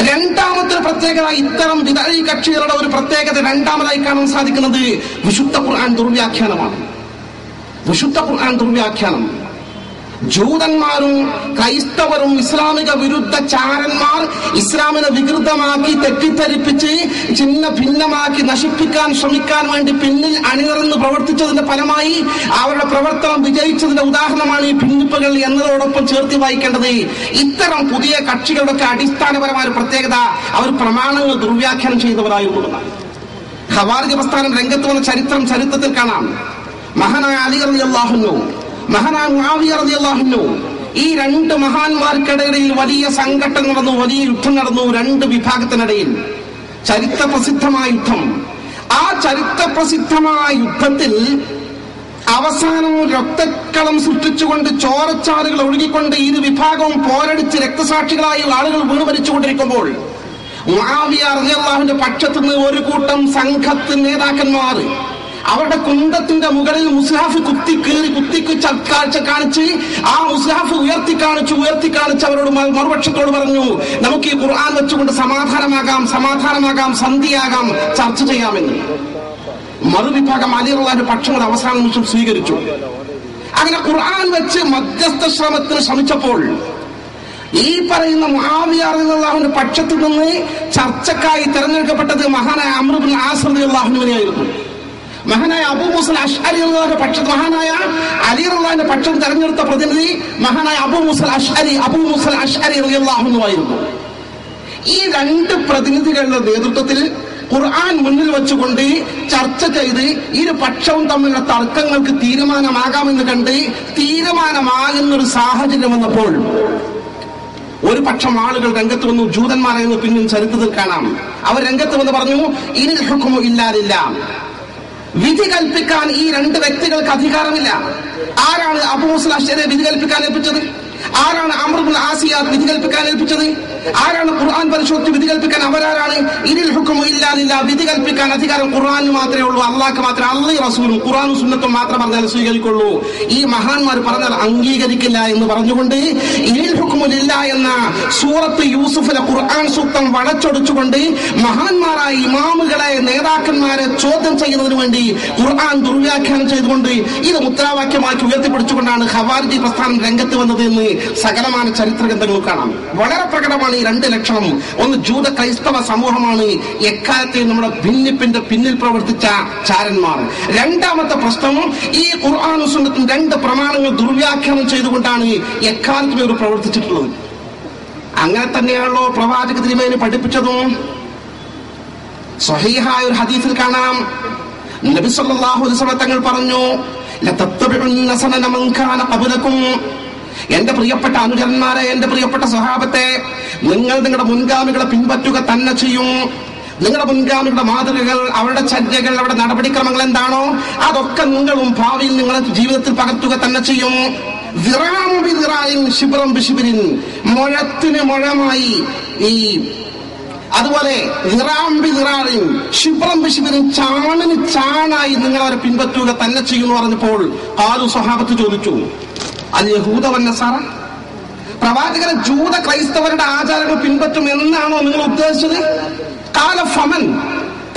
രണ്ടാമത്തെ പ്രത്യേകത, ഇത്തരം വിദഈ കക്ഷികളുടെ ഒരു പ്രത്യേകത രണ്ടാമതായി കാണാൻ സാധിക്കുന്നത് വിശുദ്ധ ഖുർആൻ ദുർവ്യാഖ്യാനമാണ്. വിശുദ്ധ ഖുർആൻ ദുർവ്യാഖ്യാനം ജൂതന്മാരും ക്രൈസ്തവരും ഇസ്ലാമിക വിരുദ്ധ ചാരന്മാർ ഇസ്ലാമിനെ വികൃതമാക്കി തെറ്റിദ്ധരിപ്പിച്ച് ചിഹ്ന ഭിന്നമാക്കി നശിപ്പിക്കാൻ ശ്രമിക്കാൻ വേണ്ടി പിന്നിൽ അണിനിറന്ന് പ്രവർത്തിച്ചതിന്റെ ഫലമായി അവരുടെ പ്രവർത്തനം വിജയിച്ചതിന്റെ ഉദാഹരണമാണ് ഈ ഭിന്നിപ്പുകൾ എന്നതോടൊപ്പം ചേർത്ത് വായിക്കേണ്ടത്. ഇത്തരം പുതിയ കക്ഷികളുടെ അടിസ്ഥാനപരമായ പ്രത്യേകത അവർ പ്രമാണങ്ങൾ ദുർവ്യാഖ്യാനം ചെയ്യുന്നവരായിരുന്നു. ഖവാരിജ് പ്രസ്ഥാനം രംഗത്ത് വന്ന ചരിത്രത്തിൽ കാണാം. മഹാനായ അലി റളിയല്ലാഹു അൻഹു, മഹാനായ മുആവിയ റളിയല്ലാഹു അൻഹു, ഈ രണ്ട് മഹാന്മാർക്കിടയിൽ വലിയ സംഘട്ടം നടന്നു, വലിയ യുദ്ധം നടന്നു. രണ്ട് വിഭാഗത്തിനിടയിൽ ചരിത്രപ്രസിദ്ധമായ യുദ്ധം. ആ ചരിത്രപ്രസിദ്ധമായ യുദ്ധത്തിൽ അവസാനം രക്തക്കളം സൃഷ്ടിച്ചുകൊണ്ട് ചോരച്ചാലുകൾ ഒഴുകിക്കൊണ്ട് ഇരു വിഭാഗവും പോരടിച്ച് രക്തസാക്ഷികളായി ആളുകൾ വീണുമരിച്ചുകൊണ്ടിരിക്കുമ്പോൾ മുആവിയ റളിയല്ലാഹുവിന്റെ പക്ഷത്തു നിന്ന് ഒരു കൂട്ടം സംഘത്ത് നേതാക്കന്മാർ അവരുടെ കുന്തത്തിന്റെ മുകളിൽ മുസ്ഹഫ് കുത്തിക്ക് കാഴ്ച കാണിച്ച് ആ മുസ്ഹഫ് ഉയർത്തി കാണിച്ച് അവരോട് മറുപക്ഷത്തോട് പറഞ്ഞു, നമുക്ക് ഈ ഖുർആൻ വെച്ചുകൊണ്ട് സമാധാനമാകാം, സന്ധിയാകാം, ചർച്ച ചെയ്യാമെന്ന്. മറുവിഭാഗം അലി റളിയല്ലാഹുവിന്റെ പക്ഷങ്ങൾ അവസാന നിമിഷം സ്വീകരിച്ചു. അങ്ങനെ ഖുർആൻ വെച്ച് മധ്യസ്ഥ ശ്രമത്തിന് ശ്രമിച്ചപ്പോൾ ഈ പറയുന്ന മുആവിയ റളിയല്ലാഹുവിന്റെ പക്ഷത്തു നിന്ന് ചർച്ചക്കായി തെരഞ്ഞെടുക്കപ്പെട്ടത് മഹാനായ അംർ ഇബ്നുൽ ആസ് റളിയല്ലാഹു അൻഹുവിനെയായിരുന്നു. മഹാനായ അബൂ മൂസ അശ്അരി റളിയല്ലാഹുവിന്റെ പക്ഷത്ത്, മഹാനായ അലി റളിയല്ലാഹുവിന്റെ പക്ഷം തെരഞ്ഞെടുത്ത പ്രതിനിധി മഹാനായ അബൂ മൂസ അശ്അരി റളിയല്ലാഹു അൻഹു ആയിരുന്നു. ഈ രണ്ട് പ്രതിനിധികളുടെ നേതൃത്വത്തിൽ ഖുർആൻ മുന്നിൽ വെച്ചുകൊണ്ട് ചർച്ച ചെയ്ത് ഇരു പക്ഷവും തമ്മിലുള്ള തർക്കങ്ങൾക്ക് തീരുമാനമാകാമെന്ന് കണ്ട് തീരുമാനമാകുന്നൊരു സാഹചര്യം വന്നപ്പോൾ ഒരു പക്ഷം ആളുകൾ രംഗത്ത് വന്നു. ജൂതന്മാരെന്ന് പിന്നും ചരിത്രത്തിൽ കാണാം. അവർ രംഗത്ത് വന്ന് പറഞ്ഞു, ഇനിൽ ഹുക്മു ഇല്ലാ ലില്ലാഹ്, വിധി കൽപ്പിക്കാൻ ഈ രണ്ട് വ്യക്തികൾക്ക് അധികാരമില്ല. ആരാണ് അബൂ മൂസ അശ്അരിയെ വിധി കൽപ്പിക്കാൻ ഏൽപ്പിച്ചത്? ആരാണ് അംർ ഇബ്നുൽ ആസ് വിധി കൽപ്പിക്കാൻ ഏൽപ്പിച്ചത്? ആരാണ് ഖുർആൻ പരിശോധിച്ച് വിധി കൽപ്പിക്കാൻ? അവരാരാണ്? ഇനിൽ ഹുക്മു ഇല്ലാ ലില്ലാഹ്, വിധി കൽപ്പിക്കാൻ അധികാരം ഖുർആനിന് മാത്രമേ ഉള്ളൂ, അള്ളാഹ്ക്ക് മാത്രമേ, അള്ളാഹും റസൂലും ഖുർആനും സുന്നത്തും മാത്രം പറഞ്ഞാൽ സ്വീകരിക്കുള്ളൂ. ഈ മഹാന്മാർ പറഞ്ഞാൽ അംഗീകരിക്കില്ല എന്ന് പറഞ്ഞുകൊണ്ട് ഇനിൽ ഹുക്മു ലില്ലാഹ് എന്ന സൂറത്ത് യൂസുഫിലെ ഖുർആൻ സൂക്തം വളച്ചൊടിച്ചുകൊണ്ട് മഹാന്മാരായ ഇമാമുകളെ, നേതാക്കന്മാരെ ചോദ്യം ചെയ്യുന്നതിന് വേണ്ടി ഖുർആൻ ദുർവ്യാഖ്യാനം ചെയ്തുകൊണ്ട് ഇത് മുദ്രാവാക്യമാക്കി ഉയർത്തിപ്പിടിച്ചുകൊണ്ടാണ് ഖവാരിജി പ്രസ്ഥാനം രംഗത്ത് വന്നത് എന്ന് സകലമായ ചരിത്ര ഗ്രന്ഥങ്ങൾ കാണാം. വളരെ പ്രകടമാണ് ഈ രണ്ട് ലക്ഷണം. ഒന്ന്, ജൂത ക്രൈസ്തവ സമൂഹമാണ് എക്കാലത്തെ നമ്മുടെ ഭിന്നിപ്പിന്റെ പിന്നിൽ പ്രവർത്തിച്ച ചാരന്മാർ. രണ്ടാമത്തെ പ്രശ്നം, ഈ ഖുർആനും സുന്നത്തും രണ്ട് പ്രമാണങ്ങൾ ദുർവ്യാഖ്യാനം ചെയ്തുകൊണ്ടാണ് എക്കാലത്തും ഇവർ പ്രവർത്തിച്ചിട്ടുള്ളത്. അങ്ങനെ തന്നെയാണല്ലോ പ്രവാചക തിരുമേനി പഠിപ്പിച്ചതും. സ്വഹീഹായ ഒരു ഹദീസിൽ കാണാം, നബി സല്ലല്ലാഹു അലൈഹി വസല്ലം തങ്ങൾ പറഞ്ഞു, ലതത്തബിഉന്ന സനന മൻ കാന ഖബ്ലകും, എന്റെ പ്രിയപ്പെട്ട അനുചരന്മാരെ, എന്റെ പ്രിയപ്പെട്ട സ്വഹാബത്തെ, നിങ്ങൾ നിങ്ങളുടെ മുൻഗാമികളെ പിൻപറ്റുക തന്നെ ചെയ്യും. നിങ്ങളുടെ മുൻഗാമികളുടെ മാതൃകകൾ, അവരുടെ ചര്യകൾ, അവരുടെ നടപടിക്രമങ്ങൾ എന്താണോ അതൊക്കെ നിങ്ങളും ഭാവിയിൽ നിങ്ങളുടെ ജീവിതത്തിൽ പകർത്തുക തന്നെ ചെയ്യും. മുഴത്തിന് മുഴമായി, ഈ അതുപോലെ ചാണിന് ചാണായി നിങ്ങൾ അവരെ പിൻപറ്റുക തന്നെ ചെയ്യുമെന്ന് പറഞ്ഞപ്പോൾ ആരും സ്വഹാബത്ത് ചോദിച്ചു, അൽ യഹൂദ വന്നസാറ, പ്രവാചകരെ ജൂത ക്രൈസ്തവരുടെ ആചാരങ്ങൾ പിൻപറ്റും എന്നാണോ നിങ്ങൾ ഉദ്ദേശിച്ചത്? കാല ഫമൻ,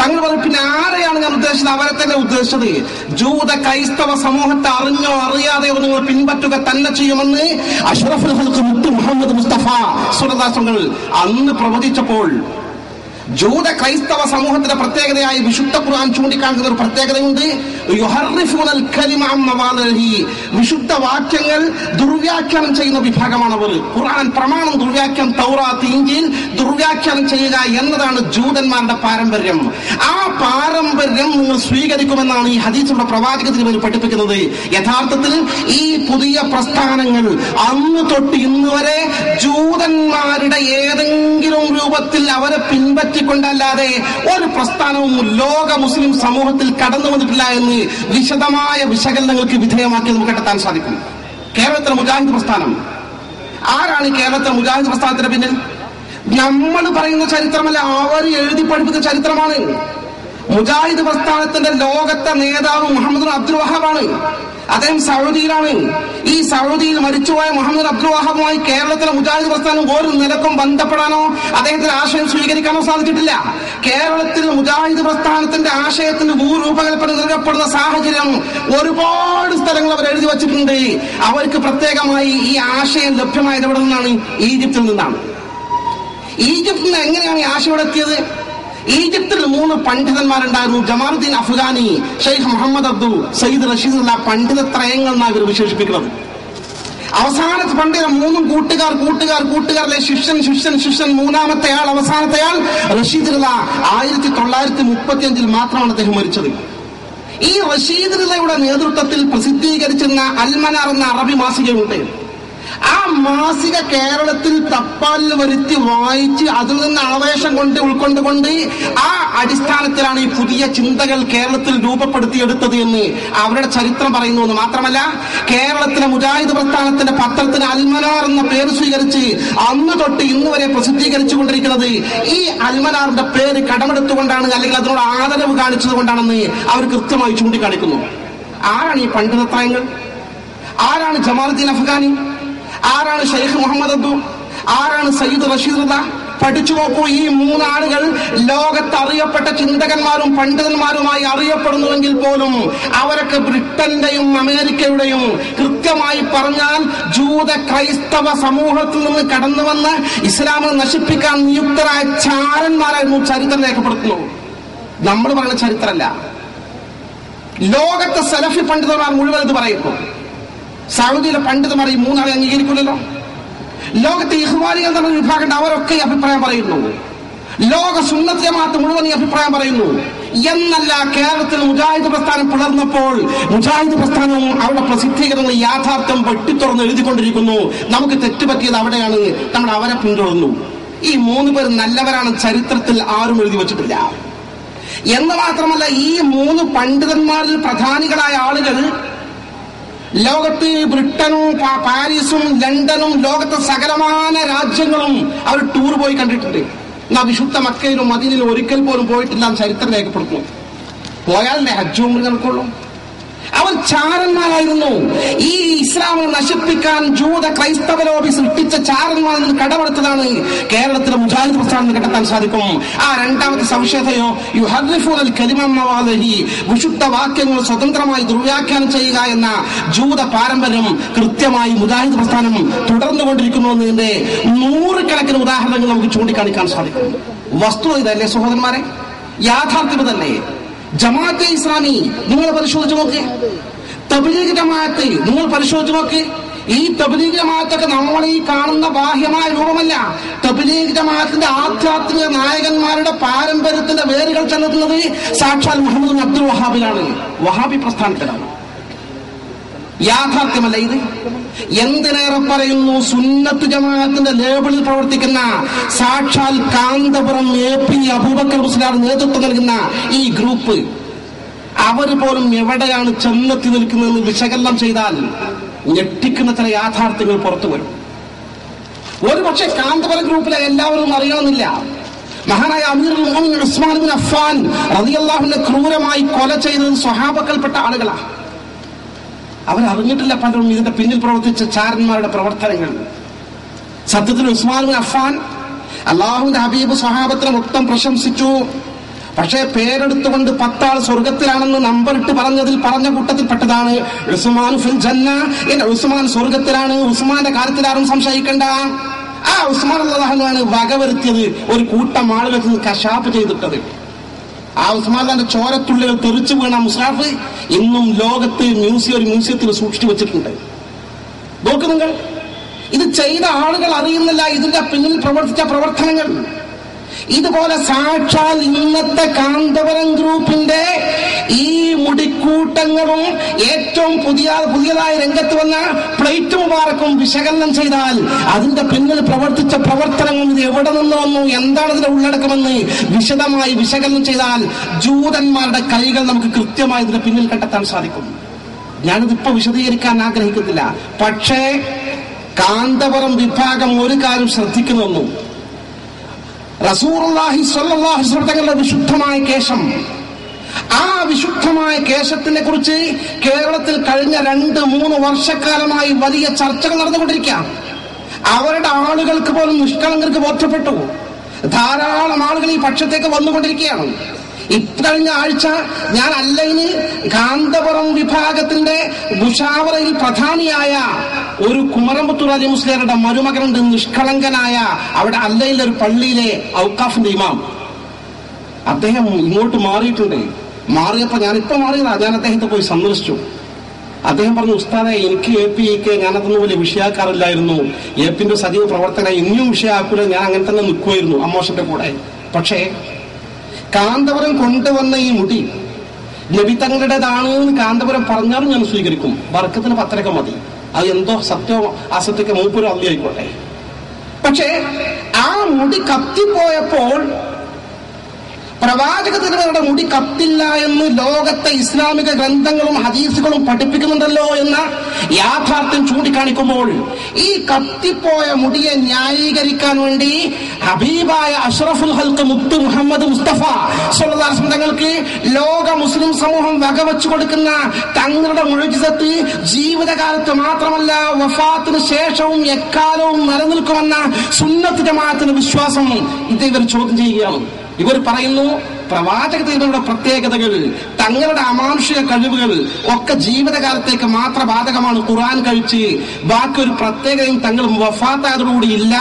തങ്ങൾ പറഞ്ഞു, പിന്നെ ആരെയാണ് ഞാൻ ഉദ്ദേശിച്ചത്? അവരെ തന്നെ ഉദ്ദേശിച്ചത്. ജൂത ക്രൈസ്തവ സമൂഹത്തെ അറിഞ്ഞോ അറിയാതെയോ നിങ്ങൾ പിൻപറ്റുക തന്നെ ചെയ്യുമെന്ന് അഷ്റഫുൽ ഖൽഖ് മുത്ത് മുഹമ്മദ് മുസ്തഫ സ്വല്ലല്ലാഹു അലൈഹി വസല്ലം അന്ന് പ്രവചിച്ചപ്പോൾ ജൂത ക്രൈസ്തവ സമൂഹത്തിന്റെ പ്രത്യേകതയായി വിശുദ്ധ ഖുർആൻ ചൂണ്ടിക്കാണിക്കുന്ന ഒരു പ്രത്യേകതയുണ്ട്. യുഹർറിഫൂനൽ കലിമ അൻ മവാദിഹി, വിശുദ്ധ വാക്യങ്ങൾ ദുർവ്യാഖ്യാനം ചെയ്യുന്ന വിഭാഗമാണവർ. ഖുർആൻ പ്രമാണം ദുർവ്യാഖ്യാനം, തൗറാത്ത്, ഇഞ്ചീൽ ദുർവ്യാഖ്യാനം ചെയ്യുക എന്നതാണ് ജൂതന്മാരുടെ പാരമ്പര്യം. ആ പാരമ്പര്യം നിങ്ങൾ സ്വീകരിക്കുമെന്നാണ് ഈ ഹദീസിലൂടെ പ്രവാചകത്തിന് വേണ്ടി പഠിപ്പിക്കുന്നത്. യഥാർത്ഥത്തിൽ ഈ പുതിയ പ്രസ്ഥാനങ്ങൾ അന്ന് തൊട്ട് ഇന്ന് വരെ ജൂതന്മാരുടെ ഏതെങ്കിലും രൂപത്തിൽ അവരെ പിൻപറ്റിക്കൊണ്ടല്ലാതെ ഒരു പ്രസ്ഥാനവും ലോക മുസ്ലിം സമൂഹത്തിൽ കടന്നു വന്നിട്ടില്ല എന്ന് വിശദമായ വിശകലനങ്ങൾക്ക് വിധേയമാക്കി നമുക്ക് കണ്ടെത്താൻ സാധിക്കും. കേരളത്തിലെ മുജാഹിദ് പ്രസ്ഥാനം, ആരാണ് കേരളത്തിലെ മുജാഹിദ് പ്രസ്ഥാനത്തിന് പിന്നിൽ? നമ്മൾ പറയുന്ന ചരിത്രമല്ല, അവർ എഴുതി പഠിപ്പിച്ച ചരിത്രമാണ്. മുജാഹിദ് പ്രസ്ഥാനത്തിന്റെ ലോകത്തെ നേതാവ് മുഹമ്മദ് അബ്ദുൽ വഹാബാണ്. അദ്ദേഹം സൗദിയിലാണ്. ഈ സൗദിയിൽ മരിച്ചുപോയ മുഹമ്മദ് അബ്ദുൽ വഹാബുമായി കേരളത്തിലെ മുജാഹിദ് പ്രസ്ഥാനം ഒരു നിലക്കും ബന്ധപ്പെടാനോ അദ്ദേഹത്തിന്റെ ആശയം സ്വീകരിക്കാനോ സാധിച്ചിട്ടില്ല. കേരളത്തിൽ മുജാഹിദ് പ്രസ്ഥാനത്തിന്റെ ആശയത്തിന് ഭൂരൂപകൽപ്പന നൽകപ്പെടുന്ന സാഹചര്യം ഒരുപാട് സ്ഥലങ്ങൾ അവർ എഴുതി വച്ചിട്ടുണ്ട്. അവർക്ക് പ്രത്യേകമായി ഈ ആശയം ലഭ്യമായത് എവിടെ നിന്നാണ്? ഈജിപ്തിൽ നിന്നാണ്. ഈജിപ്തിൽ നിന്ന് എങ്ങനെയാണ് ഈ ആശയം എത്തിയത്? ഈജിപ്തിൽ 3 പണ്ഡിതന്മാരുണ്ടായിരുന്നു. ജമാലുദ്ദീൻ അഫ്ഗാനി, ഷെയ്ഖ് മുഹമ്മദ് അബ്ദു, സയ്യിദ് റഷീദുള്ള പണ്ഡിത ത്രയങ്ങൾ എന്നാണ് ഇവർ വിശേഷിപ്പിക്കുന്നത്. അവസാനത്തെ പണ്ഡിതൻ 3 കൂട്ടുകാരിലെ ശിഷ്യൻ മൂന്നാമത്തെ ആൾ, അവസാനത്തെ ആൾ റഷീദ് റിള. 1935 മാത്രമാണ് അദ്ദേഹം മരിച്ചത്. ഈ റഷീദ് റിളയുടെ നേതൃത്വത്തിൽ പ്രസിദ്ധീകരിച്ചിരുന്ന അൽമനാർ എന്ന അറബി മാസികയുണ്ട്. ആ മാസിക കേരളത്തിൽ തപ്പാലിൽ വരുത്തി വായിച്ച് അതിൽ നിന്ന് ആവേശം ഉൾക്കൊണ്ടുകൊണ്ട് ആ അടിസ്ഥാനത്തിലാണ് ഈ പുതിയ ചിന്തകൾ കേരളത്തിൽ രൂപപ്പെടുത്തിയെടുത്തത് എന്ന് അവരുടെ ചരിത്രം പറയുന്നു. മാത്രമല്ല, കേരളത്തിലെ മുജാഹിദ് പ്രസ്ഥാനത്തിന്റെ പത്രത്തിന് അൽമനാർ എന്ന പേര് സ്വീകരിച്ച് അന്ന് തൊട്ട് ഇന്ന് വരെ പ്രസിദ്ധീകരിച്ചു കൊണ്ടിരിക്കുന്നത് ഈ അൽമനാറിന്റെ പേര് കടമെടുത്തുകൊണ്ടാണ്, അല്ലെങ്കിൽ അതിനോട് ആദരവ് കാണിച്ചത് കൊണ്ടാണെന്ന് അവർ കൃത്യമായി ചൂണ്ടിക്കാണിക്കുന്നു. ആരാണ് ഈ പണ്ഡിതത്രയങ്ങൾ? ആരാണ് ജമാലുദ്ദീൻ അഫ്ഗാനി? ആരാണ് ഷെയ്ഖ് മുഹമ്മദ് അബ്ദു? ആരാണ് സയ്യിദ് റഷീദ് റിള? പഠിച്ചു നോക്കൂ. ഈ 3 ആളുകൾ ലോകത്ത് അറിയപ്പെട്ട ചിന്തകന്മാരും പണ്ഡിതന്മാരുമായി അറിയപ്പെടുന്നുവെങ്കിൽ പോലും അവരൊക്കെ ബ്രിട്ടന്റെയും അമേരിക്കയുടെയും, കൃത്യമായി പറഞ്ഞാൽ ജൂത ക്രൈസ്തവ സമൂഹത്തിൽ നിന്ന് കടന്നു വന്ന് ഇസ്ലാമിനെ നശിപ്പിക്കാൻ നിയുക്തരായ ചാരന്മാരായിരുന്നു ചരിത്രം രേഖപ്പെടുത്തുന്നു. നമ്മൾ പറയുന്ന ചരിത്രമല്ല. ലോകത്തെ സലഫി പണ്ഡിതന്മാർ മുഴുവൻ ഇത് പറയുന്നു. സൗദിയിലെ പണ്ഡിതന്മാർ ഈ 3 ആളെ അംഗീകരിക്കില്ലല്ലോ. ലോകത്തെ ഇഖ്വാനികൾ എന്ന വിഭാഗം അവരൊക്കെ ഈ അഭിപ്രായം പറയുന്നു. ലോക സുന്നത്ത് ജമാഅത്ത് മുഴുവൻ ഈ അഭിപ്രായം പറയുന്നു. എന്നല്ല, കേരളത്തിൽ മുജാഹിദ് പ്രസ്ഥാനം പുലർന്നപ്പോൾ മുജാഹിദ് പ്രസ്ഥാനവും അവരുടെ പ്രസിദ്ധീകരണങ്ങൾ യാഥാർത്ഥ്യം വെട്ടിത്തുറന്ന് എഴുതിക്കൊണ്ടിരിക്കുന്നു. നമുക്ക് തെറ്റുപറ്റിയത് അവിടെയാണ്, നമ്മൾ അവരെ പിന്തുടർന്നു. ഈ 3 പേർ നല്ലവരാണ് ചരിത്രത്തിൽ ആരും എഴുതി വച്ചിട്ടില്ല. എന്ന് മാത്രമല്ല, ഈ 3 പണ്ഡിതന്മാരിൽ പ്രധാനികളായ ആളുകൾ ലോകത്ത് ബ്രിട്ടനും പാരീസും ലണ്ടനും ലോകത്തെ സകലമാന രാജ്യങ്ങളും അവർ ടൂർ പോയി കണ്ടിട്ടുണ്ട്. എന്നാ വിശുദ്ധ മക്കയിലും മദീനയിലും ഒരിക്കൽ പോലും പോയിട്ടില്ല ചരിത്രം രേഖപ്പെടുത്തുന്നു. പോയാലല്ലേ ഹജ്ജ് ഉംറ നടക്കുള്ളൂ. അവർ ചാരന്മാരായിരുന്നു. ഈ ഇസ്ലാമിനെ നശിപ്പിക്കാൻ ജൂത ക്രൈസ്തവ ലോബി സൃഷ്ടിച്ച ചാരന്മാരിൽ നിന്ന് കടമെടുത്തതാണ് കേരളത്തിലെ മുജാഹിദ് പ്രസ്ഥാനം കണ്ടെത്താൻ സാധിക്കും. ആ രണ്ടാമത്തെ സവിശേഷതയോ യുഹർരിഫൂനൽ കലിമ മവാദിഹി, വിശുദ്ധ വാക്യങ്ങൾ സ്വതന്ത്രമായി ദുർവ്യാഖ്യാനം ചെയ്യുക എന്ന ജൂത പാരമ്പര്യം കൃത്യമായി മുജാഹിദ് പ്രസ്ഥാനം തുടർന്നുകൊണ്ടിരിക്കുന്നു എന്നതിന്റെ 100 കണക്കിന് ഉദാഹരണങ്ങൾ നമുക്ക് ചൂണ്ടിക്കാണിക്കാൻ സാധിക്കും. വസ്തുത ഇതല്ലേ സഹോദരന്മാരെ? യാഥാർത്ഥ്യം ഇതല്ലേ? ജമാഅത്തെ ഇസ്ലാമി നിങ്ങൾ പരിശോധിച്ചു നോക്ക്. തബ്ലീഗ് ജമാഅത്ത് നിങ്ങൾ പരിശോധിച്ചു നോക്ക്. ഈ തബ്ലീഗ് ജമാഅത്തൊക്കെ നമ്മൾ ഈ കാണുന്ന ബാഹ്യമായ രൂപമല്ല. തബ്ലീഗ് ജമാഅത്തിന്റെ ആധ്യാത്മിക നായകന്മാരുടെ പാരമ്പര്യത്തിന്റെ വേരുകൾ ചെലുത്തുന്നത് സാക്ഷാൽ മുഹമ്മദ് അബ്ദുൽ വഹാബിലാണ്, വഹാബി പ്രസ്ഥാനത്തിലാണ്. യാഥാർത്ഥ്യമല്ല ഇത്? എന്തിനേറെ പറയുന്നു, സുന്നത്ത് ജമാഅത്തിന്റെ ലേബിളിൽ പ്രവർത്തിക്കുന്ന സാക്ഷാൽ കാന്തപുരം AP അബൂബക്കർ മുസ്ലിയാർ നേതൃത്വം നൽകുന്ന ഈ ഗ്രൂപ്പ്, അവർ പോലും എവിടെയാണ് ചെന്നെത്തി നിൽക്കുന്നതെന്ന് വിശകലനം ചെയ്താൽ ഞെട്ടിക്കുന്ന ചില യാഥാർത്ഥ്യങ്ങൾ പുറത്തു വരും. ഒരു പക്ഷേ കാന്തപുരം ഗ്രൂപ്പിലെ എല്ലാവരും അറിയണമെന്നില്ല. മഹാനായ അമീറുൽ മുഅ്മിനീൻ ഉസ്മാൻ ഇബ്നു അഫ്ഫാൻ റളിയല്ലാഹു അൻഹു ക്രൂരമായി കൊല ചെയ്തത് സ്വഹാബക്കൽപ്പെട്ട ആളുകളാണ്. അവരറിഞ്ഞിട്ടില്ല പലരും ഇതിന്റെ പിന്നിൽ പ്രവർത്തിച്ച ചാരന്മാരുടെ പ്രവർത്തനങ്ങൾ. സത്യത്തിൽ ഉസ്മാൻ ഇബ്നു അഫ്ഫാൻ അല്ലാഹുവിന്റെ ഹബീബ് സ്വഹാബത്തിനെ മൊത്തം പ്രശംസിച്ചു. പക്ഷേ പേരെടുത്തുകൊണ്ട് 10 ആൾ സ്വർഗത്തിലാണെന്ന് നമ്പറിട്ട് പറഞ്ഞ കൂട്ടത്തിൽപ്പെട്ടതാണ് ഉസ്മാൻ ഫിൽ ജന്ന. ഉസ്മാൻ സ്വർഗത്തിലാണ്, ഉസ്മാന്റെ കാര്യത്തിൽ ആരും സംശയിക്കണ്ട. ആ ഉസ്മാൻ അല്ലാഹുവാണ് വകവരുത്തിയത് ഒരു കൂട്ടം ആളുകൾക്ക് കശാപ്പ് ചെയ്തിട്ടത്. ആ ഉസ്മാന്റെ ചോരത്തുള്ളികൾ തെറിച്ചു വീണ മുസാഫ് ഇന്നും ലോകത്ത് മ്യൂസിയത്തിൽ സൂക്ഷിച്ചു വെച്ചിട്ടുണ്ട്. നോക്ക് നിങ്ങൾ, ഇത് ചെയ്ത ആളുകൾ അറിയുന്നില്ല ഇതിന്റെ പിന്നിൽ പ്രവർത്തിച്ച പ്രവർത്തനങ്ങൾ. ഇതുപോലെ സാക്ഷാൽ ഇന്നത്തെ കാന്തപുരം ഗ്രൂപ്പിന്റെ ഈ മുടിക്കൂട്ടങ്ങളും ഏറ്റവും പുതിയതായി രംഗത്ത് വന്ന പ്ലേറ്റ് മുബാറക്കും വിശകലനം ചെയ്താൽ അതിന്റെ പിന്നിൽ പ്രവർത്തിച്ച പ്രവർത്തനങ്ങൾ ഇത് എവിടെ നിന്ന് വന്നു, എന്താണ് ഇതിന്റെ ഉള്ളടക്കമെന്ന് വിശദമായി വിശകലനം ചെയ്താൽ ജൂതന്മാരുടെ കൈകൾ നമുക്ക് കൃത്യമായി ഇതിന്റെ പിന്നിൽ കണ്ടെത്താൻ സാധിക്കും. ഞാനിതിപ്പോ വിശദീകരിക്കാൻ ആഗ്രഹിക്കുന്നില്ല. പക്ഷേ കാന്തപുരം വിഭാഗം ഒരു കാര്യം ശ്രദ്ധിക്കുന്നു. റസൂലുള്ളാഹി സ്വല്ലല്ലാഹു അലൈഹി വസല്ലം തങ്ങളുടെ വിശുദ്ധമായ കേശം ആ വിശുദ്ധമായ കേശത്തിനെ കുറിച്ച് കേരളത്തിൽ കഴിഞ്ഞ 2-3 വർഷക്കാലമായി വലിയ ചർച്ചകൾ നടന്നുകൊണ്ടിരിക്കുക. അവരുടെ ആളുകൾക്ക് പോലും നിഷ്കളങ്കർക്ക് ബോധ്യപ്പെട്ടു. ധാരാളം ആളുകൾ ഈ പക്ഷത്തേക്ക് വന്നുകൊണ്ടിരിക്കുകയാണ്. ഇക്കഴിഞ്ഞ ആഴ്ച ഞാൻ അല്ലൈന് കാന്തപുരം വിഭാഗത്തിന്റെ മുഷാവറയിൽ പ്രധാനിയായ ഒരു കുമരമ്പത്തൂർ അലി മുസ്ലിയാരുടെ മരുമകനുണ്ട്, നിഷ്കളങ്കനായ, അവിടെ അല്ലയിലെ ഒരു പള്ളിയിലെ ഔക്കാഫിന്റെ ഇമാം. അദ്ദേഹം ഇങ്ങോട്ട് മാറിയിട്ടുണ്ട്. മാറിയപ്പോ ഞാനിപ്പോ മാറിയതാ, ഞാൻ അദ്ദേഹത്തെ പോയി സന്ദർശിച്ചു. അദ്ദേഹം പറഞ്ഞു, ഉസ്താദെ, എനിക്ക് AP ഞാനതൊന്നും വലിയ വിഷയാക്കാറില്ലായിരുന്നു. AP സജീവ പ്രവർത്തന ഇനിയും വിഷയാക്കൂല, ഞാൻ അങ്ങനെ തന്നെ നിൽക്കുമായിരുന്നു അമ്മോഷന്റെ കൂടെ. പക്ഷേ കാന്തപുരം കൊണ്ടുവന്ന ഈ മുടി നബി തങ്ങളുടേതാണ് എന്ന് കാന്തപുരം പറഞ്ഞാലും ഞാൻ സ്വീകരിക്കും. ബർക്കത്തിന് പത്രക്ക മതി, അത് എന്തോ സത്യമോ അസത്യൊക്കെ മൂപ്പരും അള്ളി ആയിക്കോട്ടെ. പക്ഷേ ആ മുടി കത്തിപ്പോയപ്പോൾ പ്രവാചക തിരുമേനിയുടെ മുടി കത്തില്ല എന്ന് ലോകത്തെ ഇസ്ലാമിക ഗ്രന്ഥങ്ങളും ഹദീസുകളും പഠിപ്പിക്കുന്നുണ്ടല്ലോ എന്ന യാഥാർത്ഥ്യം ചൂണ്ടിക്കാണിക്കുമ്പോൾ ഈ കത്തിപ്പോയ മുടിയെ ന്യായീകരിക്കാൻ വേണ്ടി ഹബീബായ അഷ്റഫുൽ ഹൽഖ് മുത്ത് മുഹമ്മദ് മുസ്തഫ സ്വല്ലല്ലാഹു അലൈഹി വസല്ലം തങ്ങൾക്ക് ലോക മുസ്ലിം സമൂഹം വകവെച്ചു കൊടുക്കുന്ന തങ്ങളുടെ മുഅ്ജിസത്ത് ജീവിതകാലത്ത് മാത്രമല്ല വഫാത്തിന് ശേഷവും എക്കാലവും നിലനിൽക്കുമെന്ന സുന്നത്ത് ജമാഅത്തിന്റെ വിശ്വാസം ഇത് ഇവർ ചോദ്യം ചെയ്യുകയാണ്. ഇവർ പറയുന്നു, പ്രവാചക തിരുമേനിയുടെ പ്രത്യേകതകൾ, തങ്ങളുടെ അമാനുഷിക കഴിവുകൾ ഒക്കെ ജീവിതകാലത്തേക്ക് മാത്ര ബാധകമാണ്. ഖുർആൻ കഴിച്ച് ബാക്കി ഒരു പ്രത്യേകതയും തങ്ങൾ വഫാത്തായതോടുകൂടി ഇല്ല,